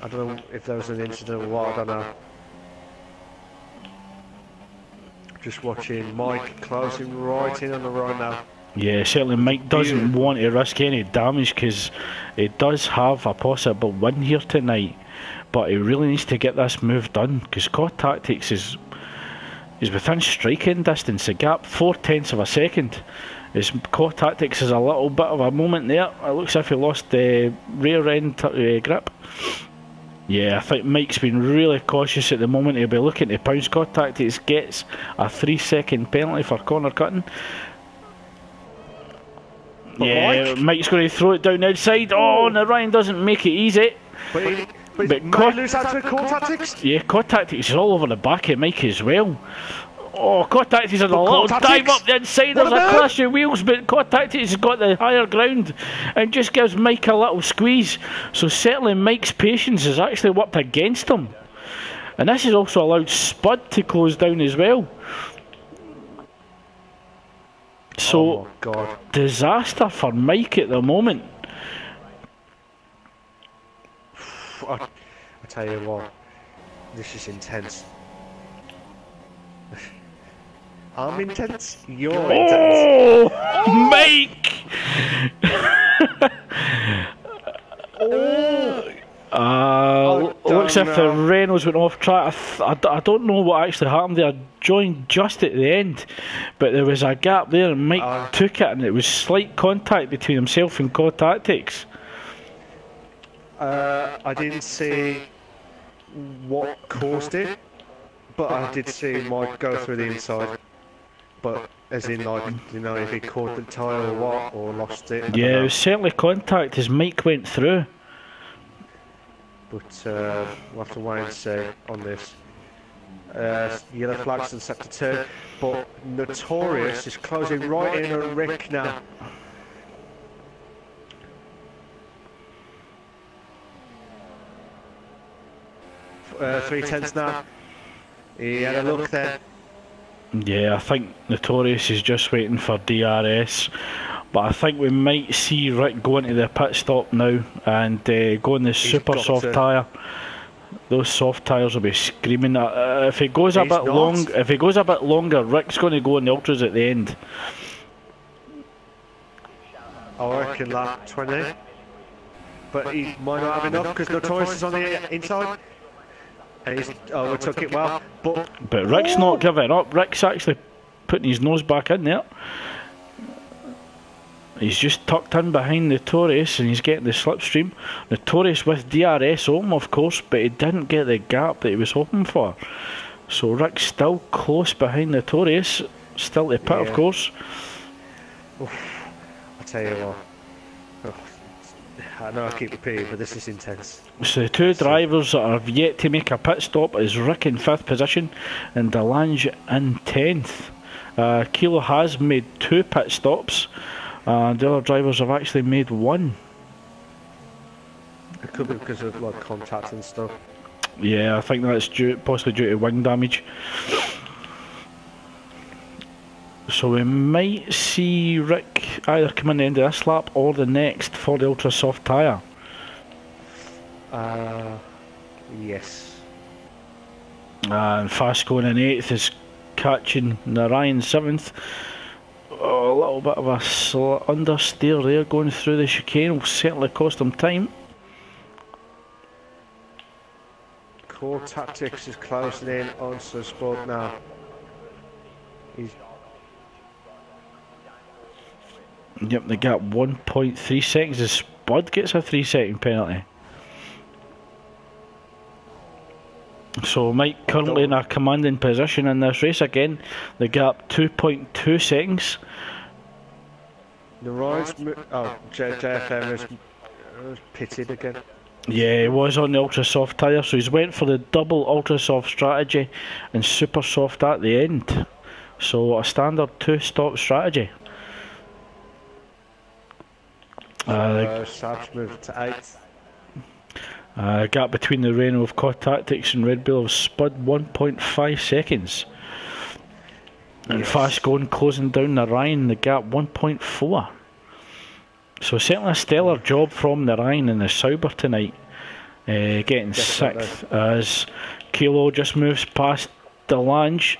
I don't know if there was an incident or what. I don't know. Just watching Mike closing right in on the right now. Yeah, certainly Mike doesn't want to risk any damage because he does have a possible win here tonight, but he really needs to get this move done because COD Tactics is within striking distance. The gap 0.4 of a second. COD Tactics is a little bit of a moment there. It looks as if he lost the rear end grip. Yeah, I think Mike's been really cautious at the moment. He'll be looking to pounce. COD Tactics gets a 3-second penalty for corner cutting. Yeah, Mike's going to throw it down the outside. Oh, Narayan doesn't make it easy. But COD lose out to COD Tactics? Yeah, COD Tactics is all over the back of Mike as well. Oh, Contactis on a little dive up the inside. There's a clash of wheels, but Contactis has got the higher ground and just gives Mike a little squeeze. So certainly Mike's patience has actually worked against him. And this has also allowed Spud to close down as well. So, disaster for Mike at the moment. I tell you what, this is intense. I'm intense. You're intense. Oh, Mike! Looks as if the Renaults went off track. I don't know what actually happened there. I joined just at the end, but there was a gap there and Mike took it, and it was slight contact between himself and Core Tactics. I didn't see what caused it, but I did see Mike go through the inside. But as in, like, you know, if he caught the tyre or what, or lost it. Yeah, it was certainly contact as Mike went through. But we'll have to wait and see on this. Yellow flags and set to turn, but Notorious is closing right in on Rick now. Three tenths now. He had a look there. Yeah, I think Notorious is just waiting for DRS. But I think we might see Rick go into the pit stop now and go on the super soft tyre. Those soft tyres will be screaming. If he goes a bit longer, Rick's going to go on the ultras at the end. I reckon lap 20. But he might not have enough because Notorious is on the inside. And he's, we took it well. But Rick's not giving up. Rick's actually putting his nose back in there. He's just tucked in behind Notorious and he's getting the slipstream. Notorious with DRS home, of course, but he didn't get the gap that he was hoping for. So Rick's still close behind Notorious, still to pit, of course. Oof. I tell you what. I know I keep repeating, but this is intense. So the two drivers that have yet to make a pit stop is Rick in 5th position and Delange in 10th. Kilo has made 2 pit stops. The other drivers have actually made 1. It could be because of like contact and stuff. Yeah, I think that's possibly due to wing damage. So we might see Rick either come in the end of this lap or the next for the ultra soft tyre. Yes. And Fast going in 8th is catching Narayan 7th. Oh, a little bit of a understeer there going through the chicane will certainly cost him time. Core Tactics is closing in on Sport now. Yep, they got 1.3 seconds as Spud gets a 3-second penalty. So Mike currently in a commanding position in this race again. The gap 2.2 seconds. The Ryan's JFM was pitted again. Yeah, he was on the ultra soft tyre, so he's went for the double ultra soft strategy and super soft at the end. So a standard 2-stop strategy. Sabs moved to 8th. Gap between the Renault of Core Tactics and Red Bull of Spud 1.5 seconds. And Fast going closing down Narayan, the gap 1.4. So certainly a stellar job from Narayan in the Sauber tonight. Getting 6th as Kilo just moves past Delange.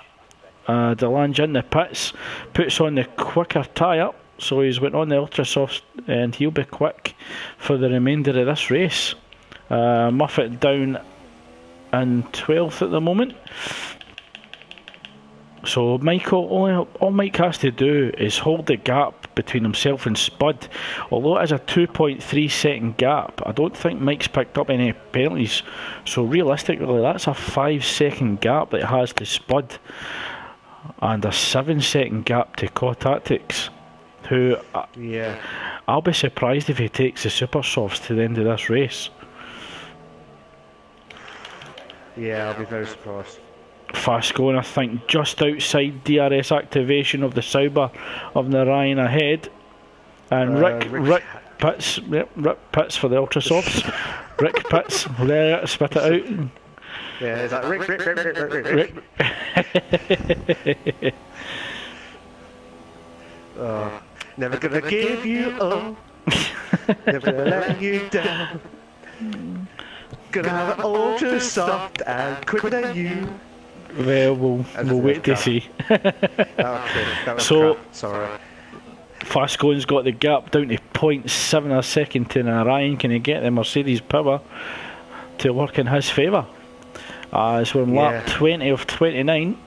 Delange in the pits, puts on the quicker tyre. So he's went on the ultra soft and he'll be quick for the remainder of this race. Muffet down in 12th at the moment. So all Mike has to do is hold the gap between himself and Spud. Although it is a 2.3 second gap, I don't think Mike's picked up any penalties. So realistically, that's a 5-second gap that he has to Spud, and a 7-second gap to Core Tactics, who I'll be surprised if he takes the super softs to the end of this race. Yeah, I'll be very surprised. Fast going, I think, just outside DRS activation of the Sauber of Narayan ahead. And Rick Pitts, yep, Rick Pitts for the ultra softs. Rick Pitts, there, spit it out. Yeah, is that Rick? Oh, never gonna give you up. Never gonna let you down. Gonna have an ultra soft and quicker than you. Well, we'll wait to see. Okay, that was so, crap. Sorry. Fast going's got the gap down to 0.7 a second to Narayan. Can he get the Mercedes power to work in his favour? As we're on lap 20 of 29.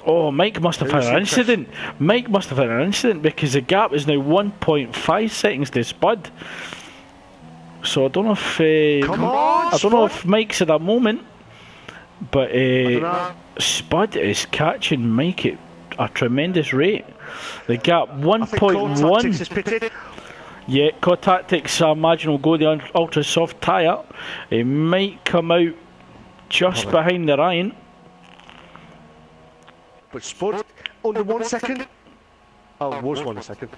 Oh, Mike must have had an incident. Mike must have had an incident because the gap is now 1.5 seconds to Spud. So I don't know if I don't know if Mike's at that moment, but Spud is catching Mike at a tremendous rate. The gap 1.1. Yeah, Core Tactics I imagine will go the ultra soft tyre. It might come out just behind the Ryan. But Spud under 1 second. Oh, it was 1 second.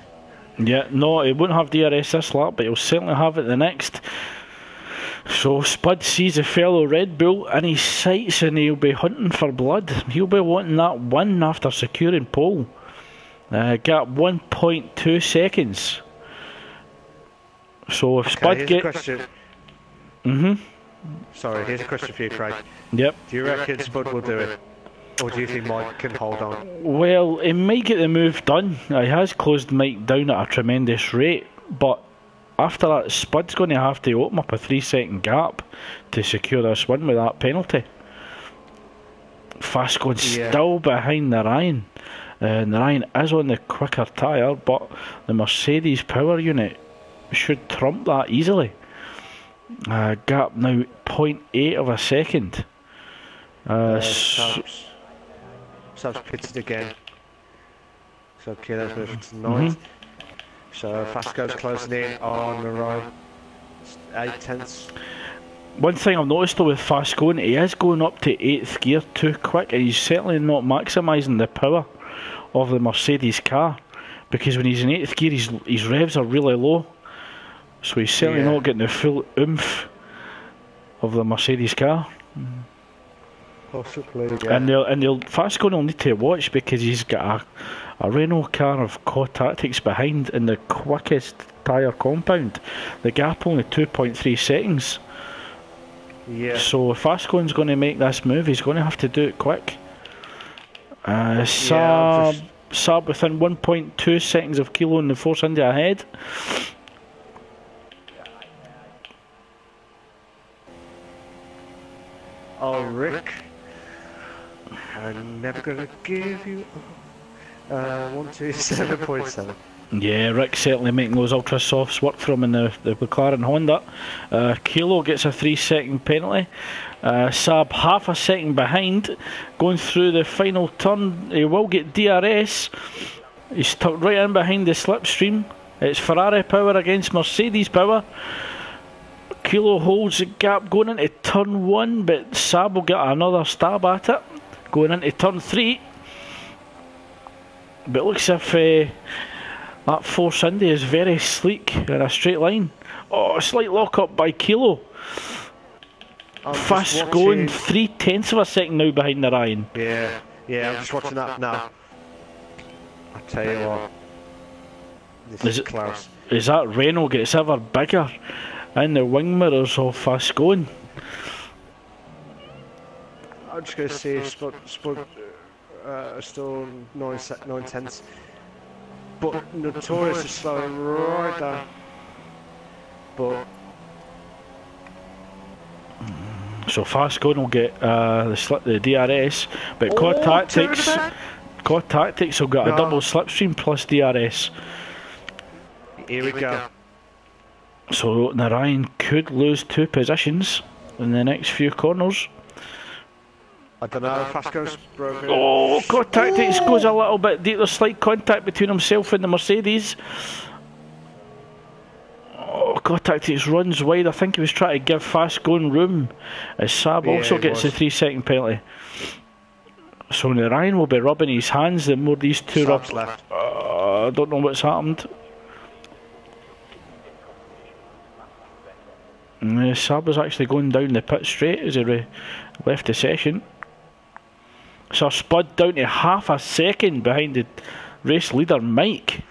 Yeah, no, it won't have DRS this lap, but he'll certainly have it the next. So Spud sees a fellow Red Bull in his sights and he'll be hunting for blood. He'll be wanting that win after securing pole. Gap 1.2 seconds. So if Spud gets... Sorry, here's a question for you, Craig. Yep. Do you reckon Spud will do it? Or do you think Mike can hold on? Well, he might get the move done. He has closed Mike down at a tremendous rate, but after that, Spud's going to have to open up a 3-second gap to secure this win with that penalty. Fast going still behind Narayan. Narayan is on the quicker tyre, but the Mercedes power unit should trump that easily. Gap now 0.8 of a second. Sub's pitted again. So okay, that's moving to 9th. So Fast goes closing in on the right. 8/10. One thing I've noticed though with Fast going, he is going up to 8th gear too quick, and he's certainly not maximising the power of the Mercedes car, because when he's in 8th gear his revs are really low, so he's certainly not getting the full oomph of the Mercedes car. Possibly, yeah. And they'll Fast going will need to watch, because he's got a Renault car of Core Tactics behind in the quickest tyre compound. The gap only 2.3 seconds. Yeah. So if Fast going's going to make this move, he's going to have to do it quick. Saab within 1.2 seconds of Kilo in the Force India ahead. Oh, Rick. I'm never gonna give you 127.7. Yeah, Rick certainly making those ultra softs work for him in the McLaren Honda. Kilo gets a 3-second penalty. Saab half a second behind, going through the final turn. He will get DRS. He's tucked right in behind the slipstream. It's Ferrari power against Mercedes power. Kilo holds the gap going into turn 1, but Saab will get another stab at it going into turn 3. But it looks as if that Force India is very sleek in a straight line. Oh, a slight lock up by Kilo. Fast going 3/10 of a second now behind Narayan. Yeah, I'm just watching that now. I tell you what, this is close. Is that Renault gets ever bigger in the wing mirrors of Fast going? I'm just going to see if Spud still 9/10, but Notorious is slowing right down. But so Fast going will get the DRS, but Core Tactics will get a double slipstream plus DRS. Here we go. So Narayan could lose 2 positions in the next few corners. I don't know, Fast goes broken. Oh, Core Tactics goes a little bit deep. There's slight contact between himself and the Mercedes. Oh, God Tactics runs wide. I think he was trying to give Fast Going room. As Saab also gets the 3-second penalty. So Ryan will be rubbing his hands the more these two Saab's left. I don't know what's happened. Saab was actually going down the pit straight as he left the session. So Spud down to half a second behind the race leader Mike.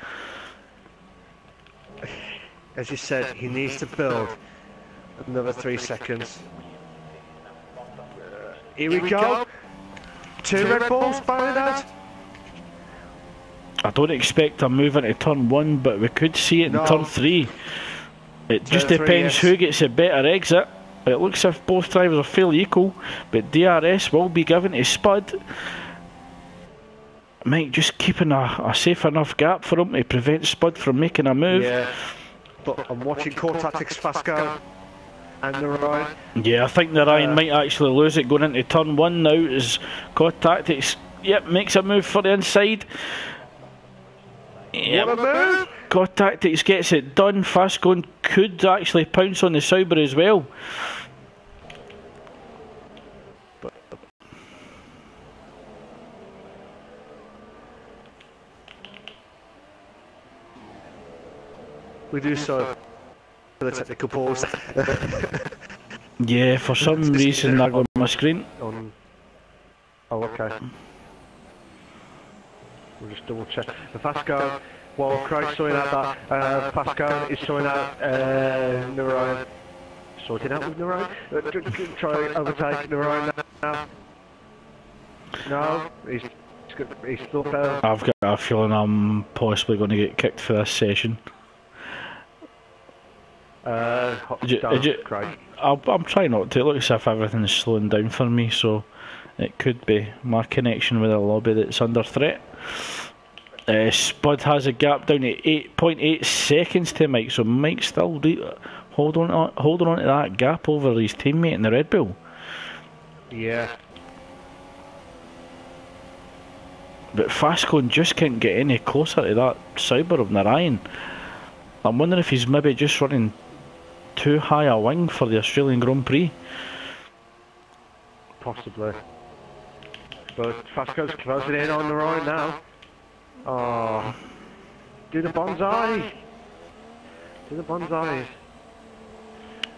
As you said, he needs to build another 3 seconds. Here we go. Two Red Bulls firing out. I don't expect a move into turn 1, but we could see it in turn 3. It just depends who gets a better exit. It looks as if both drivers are fairly equal, but DRS will be given to Spud. Mike just keeping a safe enough gap for him to prevent Spud from making a move. Yeah, but I'm watching Core Tactics fast go. And Ryan. Yeah, I think Ryan might actually lose it going into turn 1 now as Core Tactics, makes a move for the inside. What a move! Core Tactics gets it done. Fast Going could actually pounce on the Sauber as well. We do so for the technical pause. Yeah, for some reason that got on my screen. Oh, okay. We'll just double check. The fast go, while Christ sorting out that fast go is sorting out Narayan. Sorting out with Narayan. Try to overtake Narayan now. No, he's still failed. I've got a feeling I'm possibly going to get kicked for this session. I'm trying not to. It looks as if everything's slowing down for me, so it could be my connection with the lobby that's under threat. Spud has a gap down to 8.8 seconds to Mike, so Mike still holding on to that gap over his teammate in the Red Bull. Yeah. But Fastcone just can't get any closer to that Sauber of Narayan. I'm wondering if he's maybe just running too high a wing for the Australian Grand Prix. Possibly. But Fastco's closing in on the right now. Oh. Do the bonsai! Do the bonsai!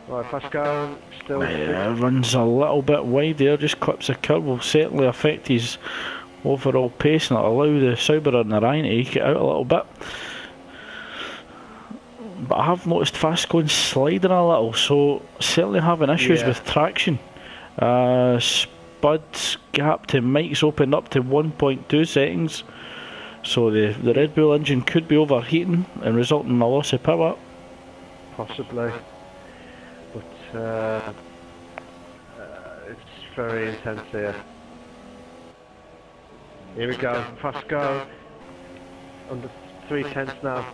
Right, Fastco still... runs a little bit wide there, just clips a curve. Will certainly affect his overall pace and it'll allow the Sauber and Narayan to eke it out a little bit. But I have noticed Fastcone sliding a little, so certainly having issues with traction. Spud's gap to Mike's opened up to 1.2 seconds, so the Red Bull engine could be overheating and resulting in a loss of power. Possibly, but it's very intense here. Here we go, Fastco under 3/10 now.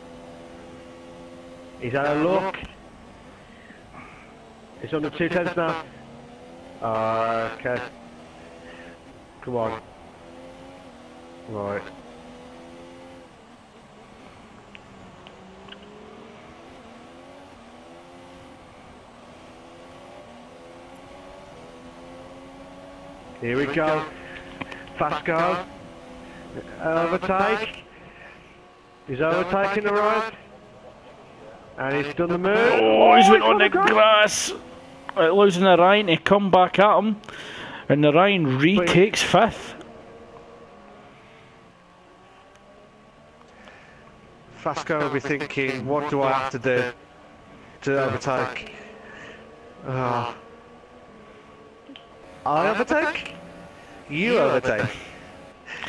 He's out of luck. He's under 2/10 now. Okay. Come on. Right. Here we go. Fast go. Overtake. He's overtaking the right. And he's done the move. Oh, he's went on the grass. Losing Narayan to come back at him. And Narayan retakes fifth. Fastco will be thinking, what do I have to do to overtake? I overtake? You overtake.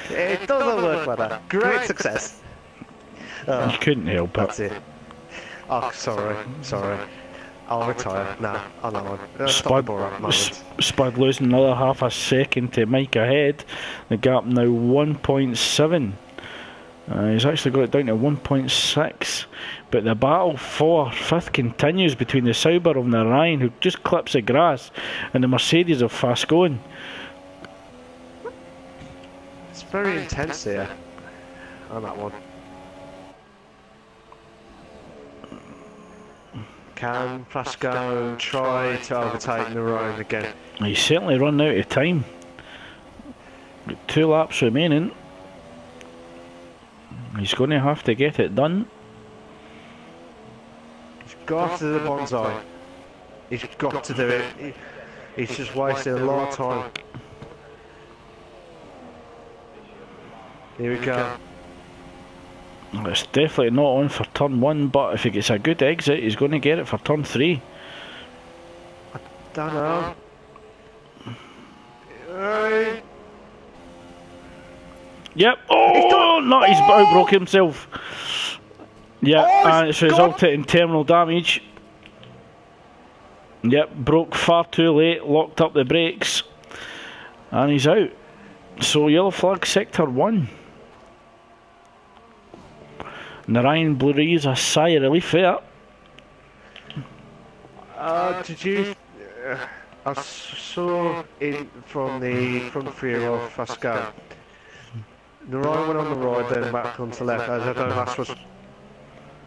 It doesn't work like that. Great success. You couldn't help it. That's it. Oh, sorry. I'll retire. Nah, on that one. Spud losing another half a second to Mike ahead. The gap now 1.7. He's actually got it down to 1.6. But the battle for fifth continues between the Sauber of Narayan, who just clips the grass, and the Mercedes of Fastcone. It's very intense here on that one. Can Pascal try to overtake Narayan again? He's certainly run out of time. Got 2 laps remaining. He's going to have to get it done. He's got to do the bonsai. He's got to do it. He's just wasted a lot of time. Here we go. It's definitely not on for turn 1, but if he gets a good exit, he's going to get it for turn 3. I don't know. Yep. Oh, no, he's outbroke himself. Yeah, and it's resulted in terminal damage. Yep, broke far too late, locked up the brakes, and he's out. So yellow flag sector 1. Narayan breathes a sigh of relief there. Did you? I saw in from the front rear of Pascal. Narayan went on the right, then back onto the left. I don't know if that's what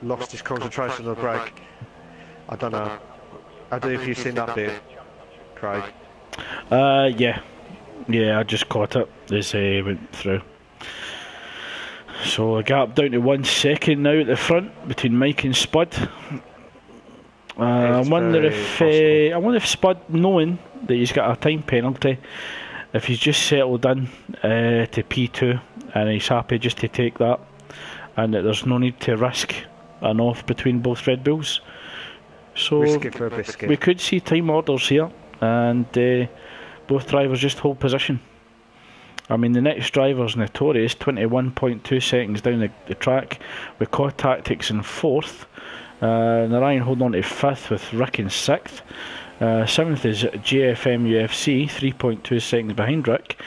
lost his concentration on the brake. I don't know. I don't know if you've seen that bit, Craig. Yeah, I just caught it as he went through. So a gap down to 1 second now at the front between Mike and Spud. I wonder if Spud, knowing that he's got a time penalty, if he's just settled in to P2 and he's happy just to take that, and that there's no need to risk an off between both Red Bulls. So risk it for a biscuit. We could see time orders here, and both drivers just hold position. I mean, the next driver's Notorious, 21.2 seconds down the track, with Core Tactics in 4th. Narayan holding on to 5th with Rick in 6th. 7th is JFM UFC, 3.2 seconds behind Rick.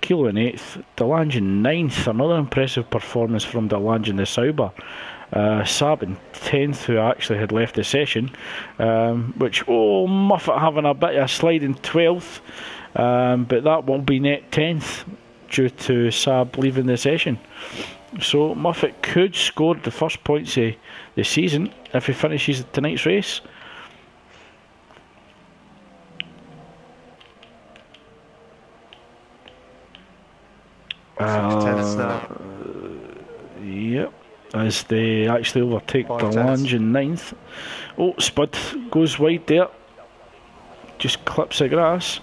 Kilo in 8th. Delange in 9th, another impressive performance from Delange in the Sauber. Saab in 10th, who actually had left the session, which, Muffet having a bit of a slide in 12th, but that will be net 10th due to Saab leaving the session. So Muffet could score the first points of the season if he finishes tonight's race. Yep, as they actually overtake Delange in 9th. Oh, Spud goes wide there. Just clips the grass.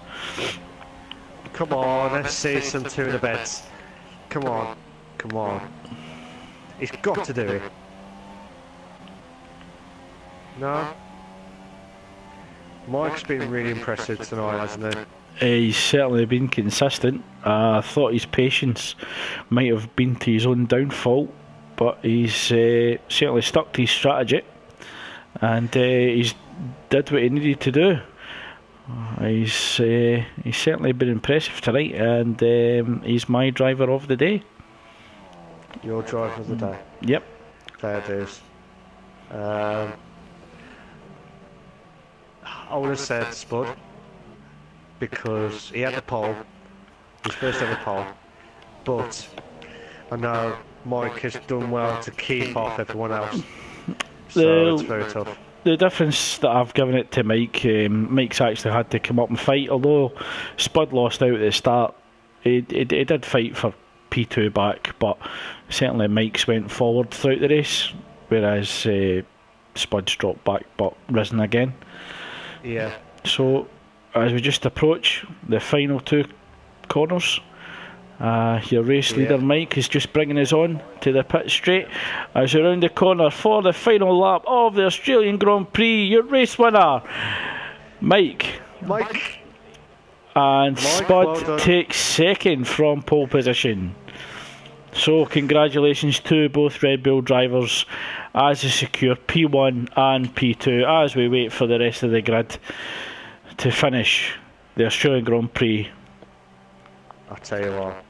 Come on, let's see some 2 in the beds. Come on. He's got to do it. No? Mike's been really impressive tonight, hasn't he? He's certainly been consistent. I thought his patience might have been to his own downfall, but he's certainly stuck to his strategy, and he's did what he needed to do. He's certainly been impressive tonight, and he's my driver of the day. Your driver of the day? Yep. There it is. I would have said Spud, because he had the pole, his first ever pole, but I know Mike has done well to keep off everyone else, so it's very tough. The difference that I've given it to Mike, Mike's actually had to come up and fight, although Spud lost out at the start. He did fight for P2 back, but certainly Mike's went forward throughout the race, whereas Spud's dropped back but risen again. Yeah. So as we just approach the final 2 corners, your race leader Mike is just bringing us on to the pit straight as we're around the corner for the final lap of the Australian Grand Prix. Your race winner, Mike. And Spud well takes 2nd from pole position. So congratulations to both Red Bull drivers as they secure P1 and P2 as we wait for the rest of the grid to finish the Australian Grand Prix. I tell you what,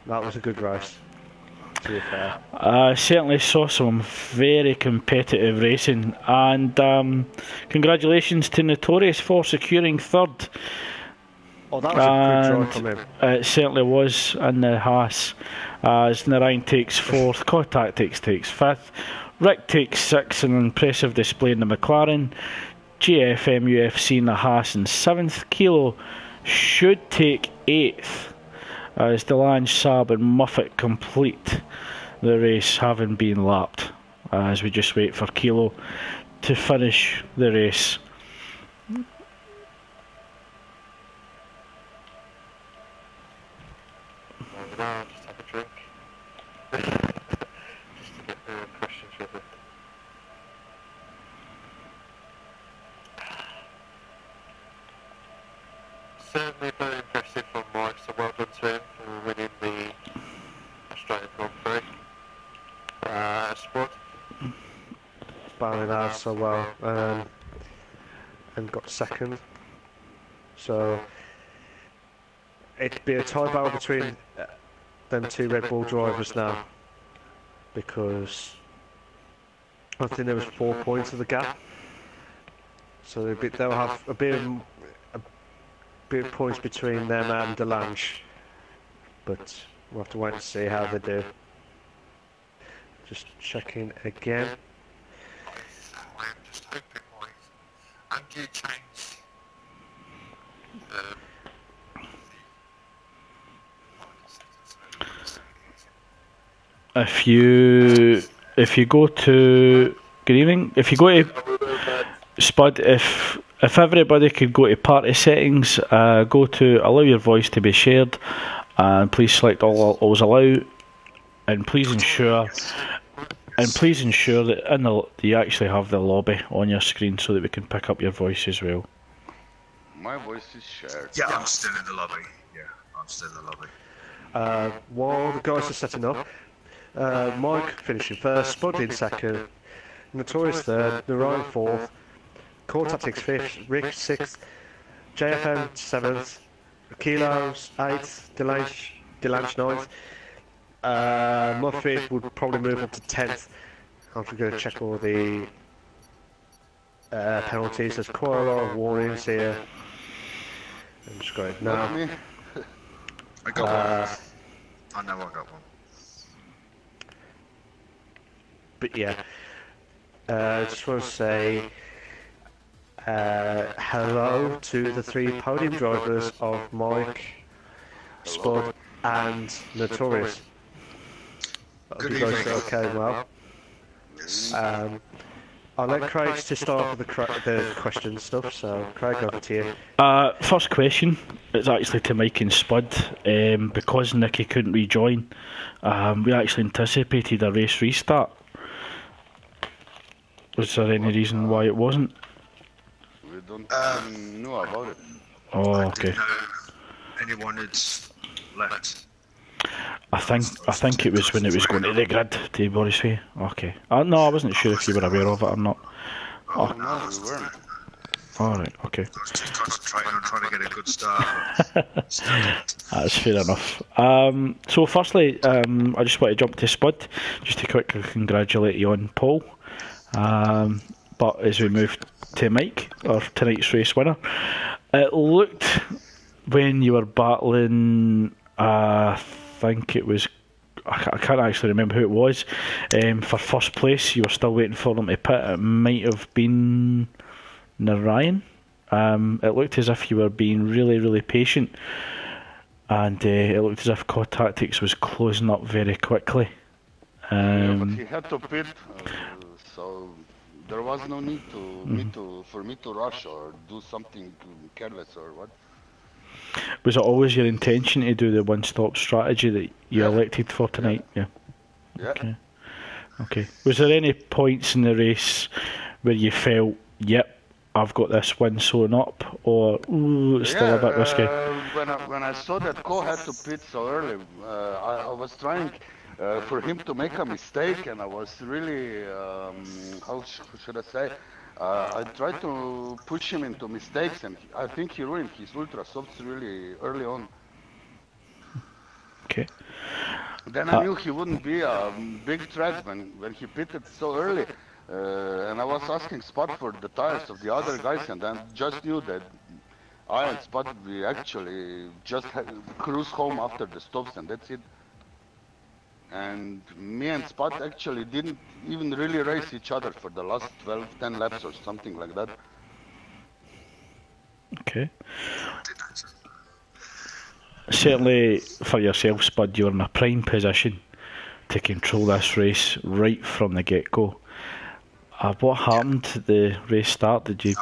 that was a good race, to be fair. I certainly saw some very competitive racing, and congratulations to Notorious for securing 3rd. Oh, that was a good drive from him. It certainly was in the Haas, as Narayan takes 4th, Core Tactics takes 5th, Rick takes 6 in an impressive display in the McLaren. GFM UFC in the Haas in 7th. Kilo should take 8th as Delange, Saab and Muffet complete the race, having been lapped, as we just wait for Kilo to finish the race. Just have a drink. Just to get the questions ready. Certainly very impressive from Mike, so well done to him for winning the Australian Grand Prix. Spud. Battling out so well, and got 2nd. So it'd be a tie battle between them 2 Red Bull drivers now, because I think there was 4 points of the gap. So they'll have a bit of points between them and Delange, but we'll have to wait and see how they do. Just checking again. I'm just hoping my gear change. If you go to good evening, if you go to Spud, if everybody could go to party settings, go to allow your voice to be shared, and please select always allow, and please ensure that you actually have the lobby on your screen so that we can pick up your voice as well. My voice is shared. Yeah, I'm still in the lobby. Yeah, I'm still in the lobby. While the guys are setting up, Mike finishing 1st, Spud in 2nd, Notorious 3rd, Narayan 4th, Core Tactics 5th, Rick 6th, JFM 7th, Kilos 8th, Delange 9th. Muffet would probably move up to 10th. I'm going to check all the penalties. There's quite a lot of warnings here. I'm just going now. I got one. I know I got one. But yeah, I just want to say hello to the 3 podium drivers of Mike, Spud and Notorious. Good You guys evening. okay, well. I'll let Craig to start with the question stuff, so Craig, over to you. First question, it's actually to Mike and Spud. Because Nicky couldn't rejoin, we actually anticipated a race restart. Was there any reason why it wasn't? We don't know about it. Oh, I okay. didn't know anyone had left. I think it was when it was going to the grid, to be honest with you. Okay. No, I wasn't sure if you were aware of it or not. Oh, No, we weren't. Alright, okay. I was just concentrating on trying to get a good start. That's fair enough. So firstly, I just want to jump to Spud, just to quickly congratulate you on pole. But as we move to Mike, or tonight's race winner, it looked when you were battling, I think it was, I can't actually remember who it was, for first place. You were still waiting for them to pit. It might have been Narayan. It looked as if you were being really, really patient, and it looked as if Core Tactics was closing up very quickly. Yeah, but he had to pit, so there was no need for me to rush or do something careless or what. Was it always your intention to do the one-stop strategy that you elected for tonight? Yeah. Yeah. Okay. Was there any points in the race where you felt, yep, I've got this win sewn up, or ooh, it's still a bit risky? When I saw that Ko had to pit so early, I was trying for him to make a mistake, and I was really, how should I say? I tried to push him into mistakes, and I think he ruined his ultra softs really early on. Okay. Then I knew he wouldn't be a big threat when he pitted so early. And I was asking Spot for the tires of the other guys, and then just knew that I and Spot, we actually just cruise home after the stops, and that's it. and me and Spot actually didn't even really race each other for the last 12, 10 laps or something like that. Okay. I did actually. Certainly for yourself, Spud, you're in a prime position to control this race right from the get-go. What happened at the race start? Did you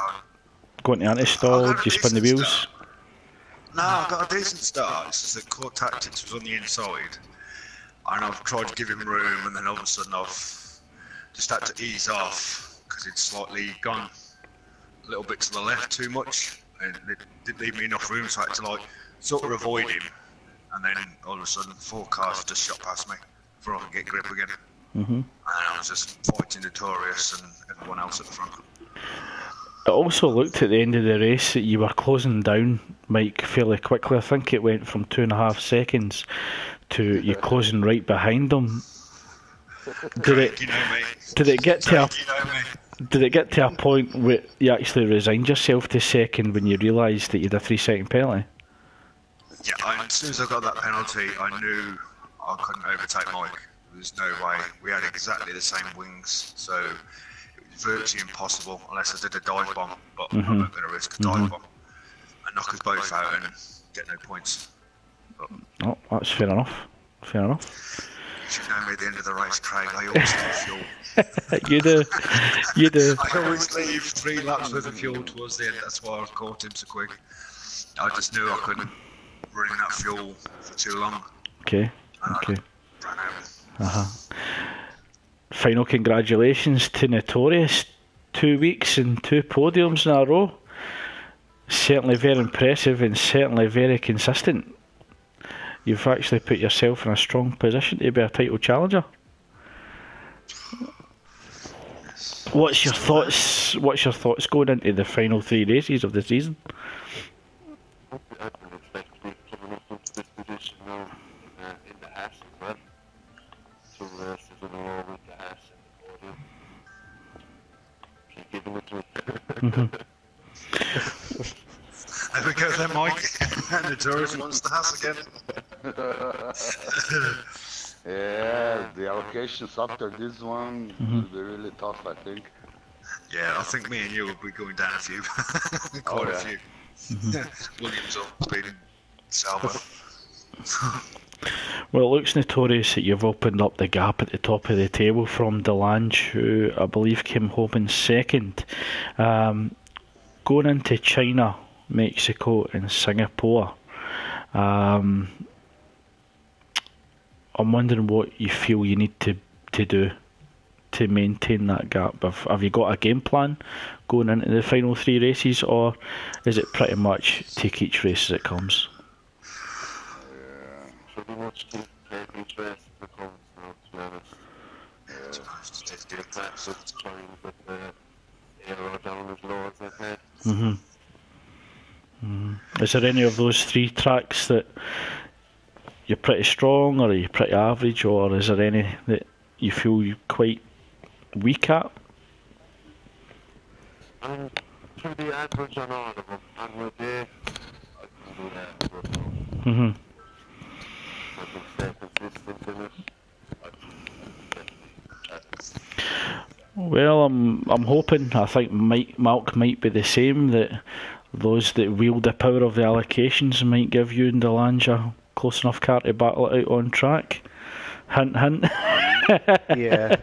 go into anti-stall? Did you spin the wheels? No, I got a decent start. It's just that Core Tactics was on the inside, and I've tried to give him room, and then all of a sudden I've just had to ease off because he'd slightly gone a little bit to the left too much, and it didn't leave me enough room, so I had to like sort of avoid him, and then all of a sudden 4 cars just shot past me before I could get grip again. And I was just fighting Notorious and everyone else at the front. It also looked at the end of the race that you were closing down Mike fairly quickly. I think it went from 2.5 seconds to you closing right behind him. Did it get to a point where you actually resigned yourself to second when you realised that you had a 3-second penalty? Yeah, as soon as I got that penalty, I knew I couldn't overtake Mike. There was no way. We had exactly the same wings, so it was virtually impossible unless I did a dive bomb. But I'm not going to risk a dive bomb and knock us both out and get no points. But Oh, that's fair enough. Fair enough. you should know me at the end of the race, Craig. I always leave fuel. You do. You do. I always leave 3 laps worth of fuel towards the end. That's why I caught him so quick. I just knew I couldn't run that fuel for too long. Okay. And Okay. I ran out. Final congratulations to Notorious. 2 weeks and 2 podiums in a row. Certainly very impressive and certainly very consistent. You've actually put yourself in a strong position to be a title challenger. What's your thoughts? What's your thoughts going into the final 3 races of the season? I didn't expect to be coming up into this position now in the Ash as well. 2 races in a row with the Ash and the podium. Keep giving it to me. There we go then, Mike. Notorious wants the house again. Yeah, the allocations after this one will be really tough, I think. Yeah, I think me and you will be going down a few. Quite a few. Williams or beating Salva. Well, it looks Notorious that you've opened up the gap at the top of the table from Delange, who I believe came home in second. Going into China, Mexico and Singapore, I'm wondering what you feel you need to do to maintain that gap. Have you got a game plan going into the final 3 races, or is it pretty much take each race as it comes? Pretty much take each race as it comes now, to be honest. Get back to trying to get the aero down as low as I can. Is there any of those 3 tracks that you're pretty strong, or are you pretty average, or is there any that you feel you're quite weak at? I'm pretty average on all of them. On my day, I can do that good now. I can stay consistent in it. Well, I'm hoping. I think Malk might be the same. That those that wield the power of the allocations might give you and Delange a close enough car to battle it out on track. Hint, hint. Yeah.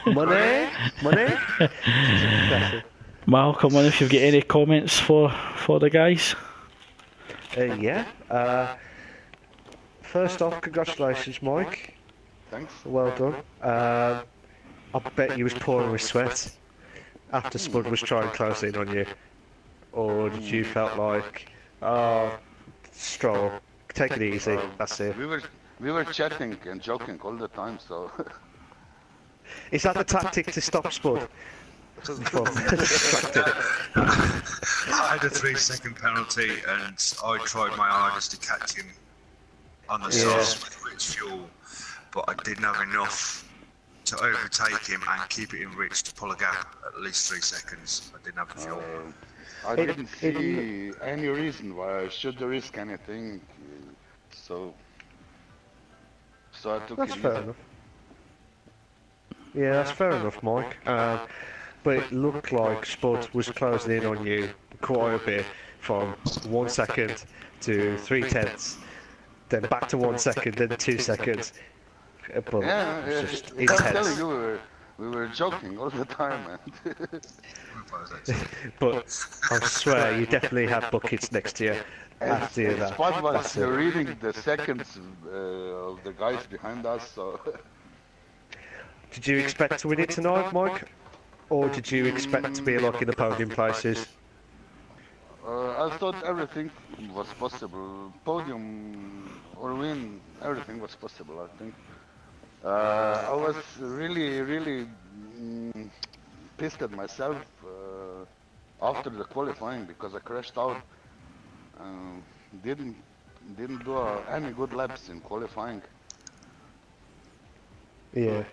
Money? Mal, come on, if you've got any comments for the guys. Yeah. First off, congratulations, Mike. Thanks. Well done. I bet you was pouring with sweat after Spud was trying close in on you. Or did you felt like, Stroll, take it easy, that's it. We were chatting and joking all the time, so... Is that the tactic to stop Spud? From distracted? I had a 3-second penalty and I tried my hardest to catch him on the sauce with rich fuel, but I didn't have enough to overtake him and keep it in rich to pull a gap at least 3 seconds. I didn't have the fuel. I didn't see any reason why I should risk anything, so so I took That's it fair easy. enough. Yeah, that's fair enough, Mike. But it looked like Spud was closing in on you quite a bit from 1 second to 3/10, then back to 1 second, then 2 seconds. But Yeah, it was just I'm telling intense. you, we were joking all the time, man. But I swear, you definitely have buckets next year. After you that. Spot was That's it. reading the seconds of the guys behind us, so Did you expect to win it tonight, Mike? Or did you expect to be like in the podium places? I thought everything was possible. Podium or win, everything was possible, I think. I was really pissed at myself after the qualifying because I crashed out. Didn't do any good laps in qualifying. Yeah.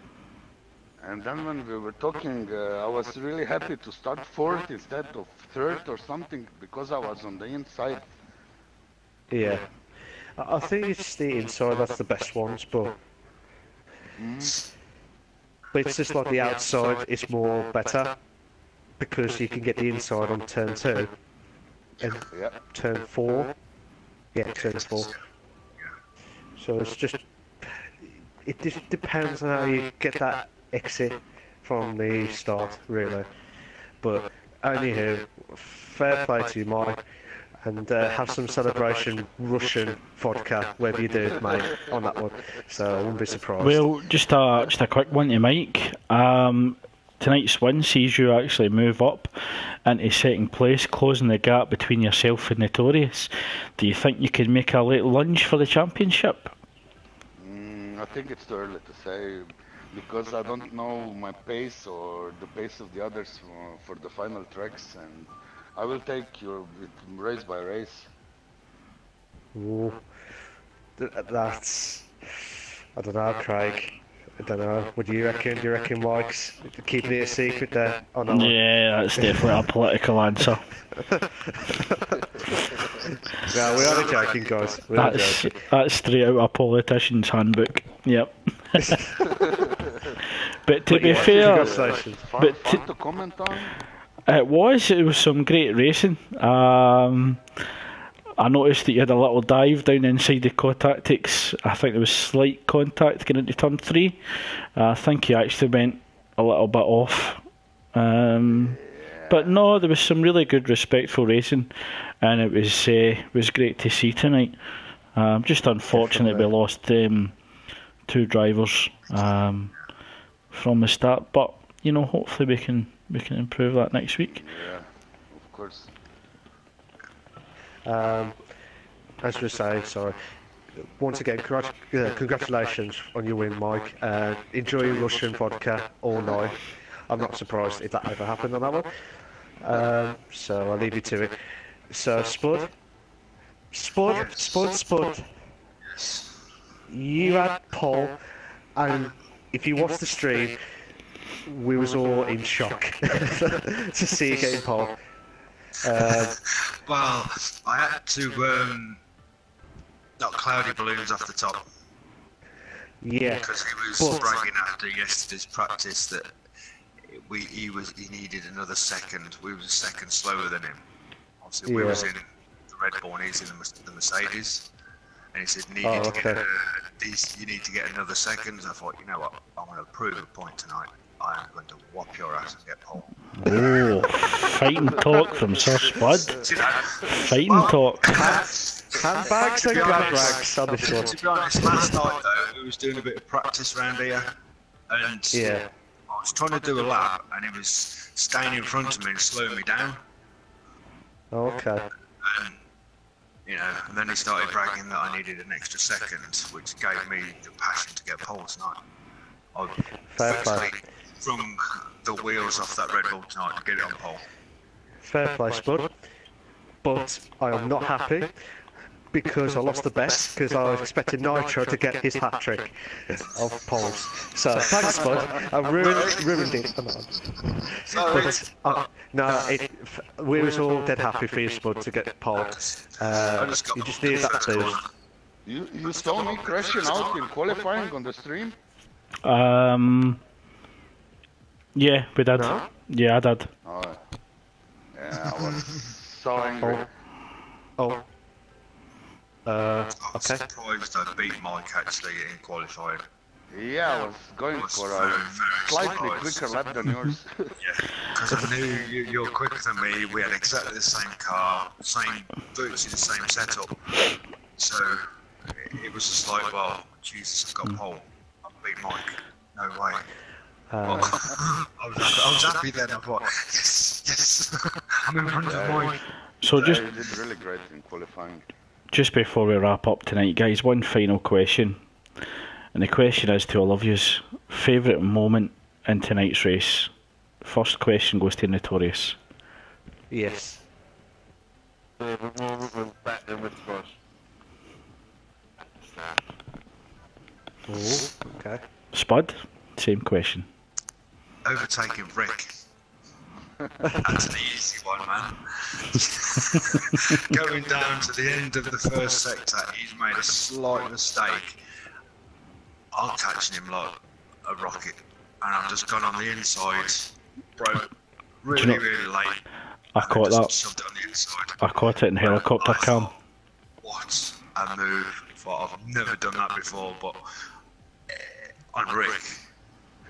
And then when we were talking, I was really happy to start fourth instead of third or something because I was on the inside. Yeah. I think it's the inside that's the best ones, but it's just like the outside is more better because you can get the inside on turn 2 and Yeah. turn 4. Yeah, turn 4. So it's just it just depends on how you get that exit from the start, really. But anywho, fair play to you, Mike. And have some celebration Russian vodka, whatever you do, mate, on that one. So I wouldn't be surprised. Well, just a quick one to Mike. Tonight's win sees you actually move up into second place, closing the gap between yourself and Notorious. Do you think you could make a late lunge for the championship? I think it's too early to say because I don't know my pace or the pace of the others for the final tracks, and I will take your race by race. Ooh, that's... I don't know, Craig. I don't know. What do you reckon? Do you reckon Mike's keeping it a secret there? Oh, no. Yeah, that's definitely a political answer. No, we are joking, guys. We are joking. That's straight out of a politician's handbook. Yep. But to be fair, Congratulations. Fun to comment on. it was some great racing. I noticed that you had a little dive down inside the co-tactics. I think there was slight contact getting into turn 3. I think you actually went a little bit off. But no, there was some really good respectful racing, and it was great to see tonight. Just unfortunate we lost 2 drivers from the start, but you know, hopefully we can improve that next week. Yeah, of course. As we were saying, sorry. Once again, congratulations on your win, Mike. Enjoy your Russian vodka all night. I'm not surprised if that ever happened on that one. So I'll leave you to it. So Spud. You had pole, and if you watched the stream, we was all in shock to see you getting pole. Well, I had to knock cloudy balloons off the top. Yeah, Because he was but- bragging after yesterday's practice that he needed another second. We was a second slower than him. Obviously, we Yeah. was in the Red Bull and he's in the Mercedes. And he said, you need to get another second. I thought, you know what, I'm going to prove a point tonight. I am going to whop your ass and get pole. Oh, fighting talk from Sir Spud. Fighting talk. handbags and grab rags on this one. To be honest, last night though, we was doing a bit of practice around here, and Yeah. I was trying to do a lap, and he was staying in front of me and slowing me down. Okay. And you know, and then he started bragging that I needed an extra second, which gave me the passion to get pole tonight. I Fair play. virtually wrung the wheels off that Red Bull tonight to get it on pole. Fair play, Spud. But I am not happy because I lost the best because I was expecting Nitro to get his hat trick of poles. So thanks, Spud. I ruined it. But we was all dead happy for you, Spud, to get pole. I just got You just need that boost. You saw me crashing out in qualifying on the stream? Yeah, we did. No? Yeah, I did. Oh, yeah, I was so angry. Oh. I'm Okay. surprised I beat Mike actually in qualifying. Yeah, I was going for a slightly quicker lap than yours. Yeah, because I knew you're quicker than me. We had exactly the same car, virtually the same setup. So it was just like, well, Jesus, I've got pole. I beat Mike. No way. Well, I was happy then. I thought, yes, I'm in front of Mike. So Yeah, just you did really great in qualifying. just before we wrap up tonight, guys, one final question. And the question is to all of yous, favourite moment in tonight's race? First question goes to Notorious. Yes. Favourite moment was back in with Spud. Oh, okay. Spud, same question. Overtaking Rick. That's an easy one, man. Going down to the end of the first sector, he's made a slight mistake. I'm catching him like a rocket, and I've just gone on the inside, broke really, really late. I caught that. Shoved it on the inside. I caught it in helicopter I cam. thought, what a move! I've never done that before, but on Rick.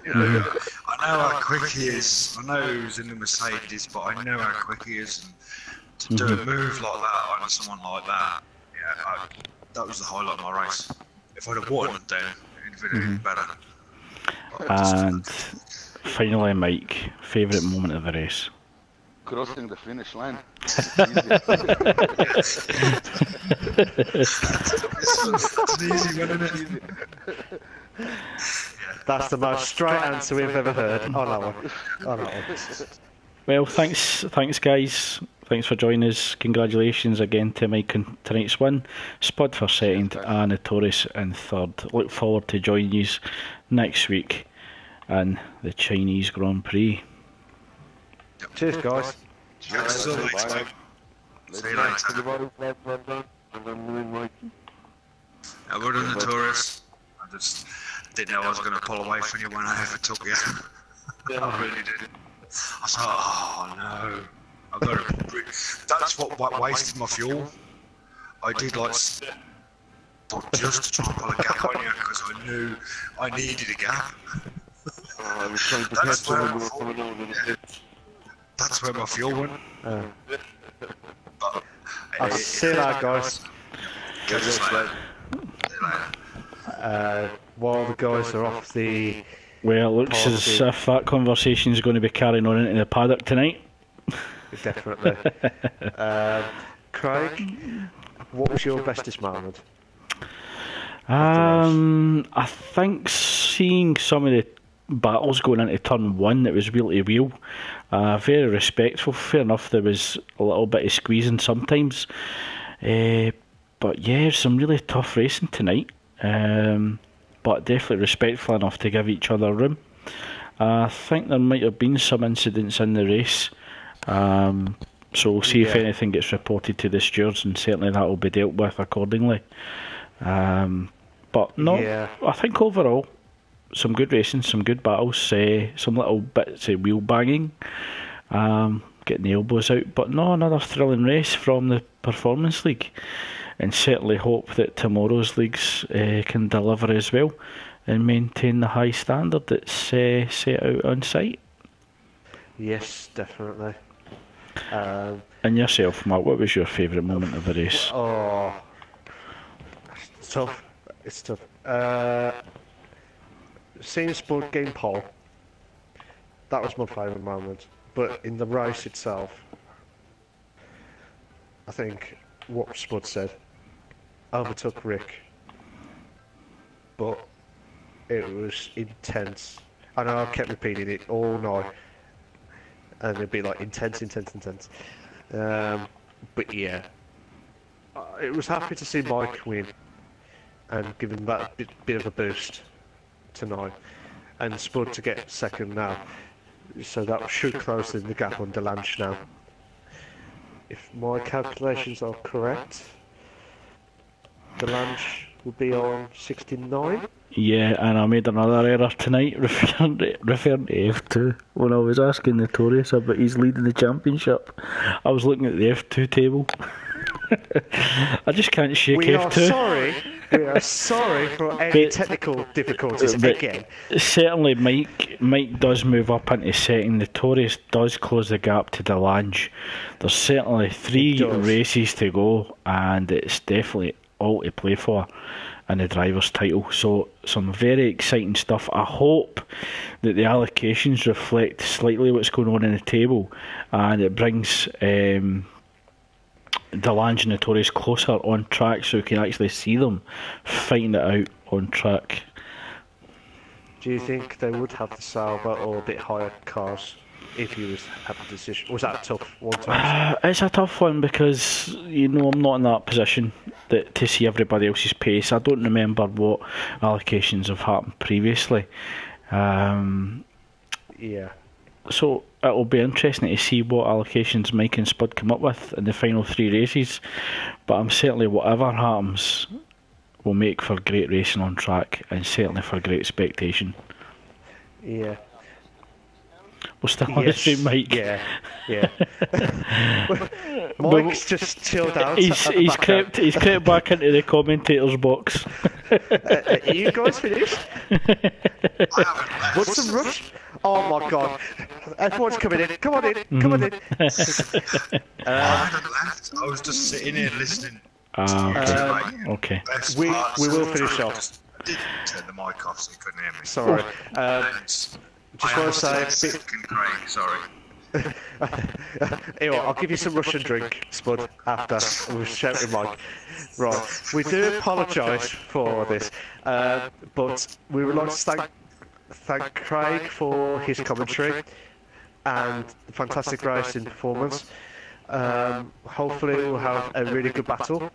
You know, I know how quick he is. I know he's in the Mercedes, but I know how quick he is. And to do a move like that on someone like that, yeah, that was the highlight of my race. If I'd have won, then it'd have been even better. And finally, Mike, favourite moment of the race? Crossing the finish line. It's an easy one, isn't it? That's the most straight answer we've ever heard on that one. On that one. Well, thanks guys. Thanks for joining us. Congratulations again to Mike on tonight's win. Spud for second and Notorious in third. Look forward to joining you next week in the Chinese Grand Prix. Cheers, guys. See you later. See you later. I would have Notorious. I just didn't know I was going to pull away from you when I overtook you. I really did. I thought, oh no. I got to. That's what wasted my fuel. I did like, but just to try and pull a gap on you because I knew I needed a gap. That's where my fuel went. But, I'll see you later, guys. catch us later. See you later. While the guys are off the... Well, it looks as if that conversation is going to be carrying on into the paddock tonight. Definitely. Craig, what was your bestest moment? I think seeing some of the battles going into turn one, it was wheel to wheel. Very respectful. Fair enough, there was a little bit of squeezing sometimes. But yeah, some really tough racing tonight. But definitely respectful enough to give each other room. I think there might have been some incidents in the race. So we'll see if anything gets reported to the stewards, and certainly that will be dealt with accordingly. But no, I think overall, some good racing, some good battles, some little bits of wheel banging, getting the elbows out. But no, another thrilling race from the Performance League. And certainly hope that tomorrow's leagues can deliver as well and maintain the high standard that's set out on site. Yes, definitely. And yourself, Mark, what was your favourite moment of the race? Oh, it's tough. It's tough. Seeing Spud gain pole, that was my favourite moment. But in the race itself, I think what Spud said, overtook Rick, but it was intense. I know I kept repeating it all night, and it'd be like intense. But yeah, it was happy to see Mike win and give him that bit of a boost tonight, and Spud to get second now. So that should close the gap on Delange now. If my calculations are correct, Delange will be on 69. Yeah, and I made another error tonight referring to F2 when I was asking Notorious about his lead in the championship. I was looking at the F2 table. I just can't shake F2. We are sorry for any technical difficulties again. Certainly, Mike does move up into second. Notorious does close the gap to Delange. There's certainly 3 races to go, and it's definitely all to play for in the driver's title. So some very exciting stuff. I hope that the allocations reflect slightly what's going on in the table, and it brings Delange and Notorious closer on track, so we can actually see them fighting it out on track. Do you think they would have the Sauber or a bit higher cars if you was have a decision? Was that a tough one to answer? It's a tough one because, you know, I'm not in that position to see everybody else's pace. I don't remember what allocations have happened previously. Yeah. So it'll be interesting to see what allocations Mike and Spud come up with in the final 3 races. But I'm certainly, whatever happens, will make for great racing on track and certainly for great expectation. Yeah. We're still on the same Mike. Yeah. Mike's just chilled out. He's crept back into the commentator's box. Are you guys finished? What's the rush? Oh my god. Everyone's coming in. Come on in. Come on in. I hadn't left. I was just sitting here listening. Okay. We will finish off. I didn't turn the mic off so you couldn't hear me. Sorry. Just want to say... Craig, sorry. Anyway, I'll give you some Russian drink, Spud, after we've shouted Mike. Right, we do apologise for this, but we would like to thank Craig for his commentary and the fantastic racing performance. Hopefully we'll have a really good battle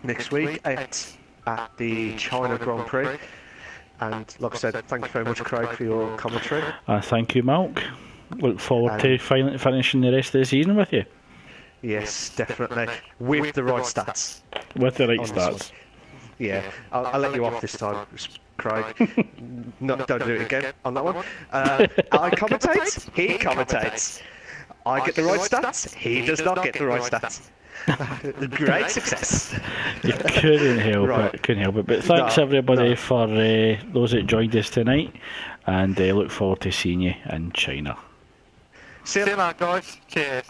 next week at the China Grand Prix. And like I said, thank you very much, Craig, for your commentary. Thank you, Malk. Look forward to finishing the rest of the season with you. Yes, definitely. With the right stats. With the right stats. Yeah, I'll let you off this time, Craig. No, don't do it again on that one. I commentate, he commentates. I get the right stats, he does not get the right stats. Great success. You couldn't help it. But thanks everybody for those that joined us tonight, and look forward to seeing you in China. See you later, guys. Cheers.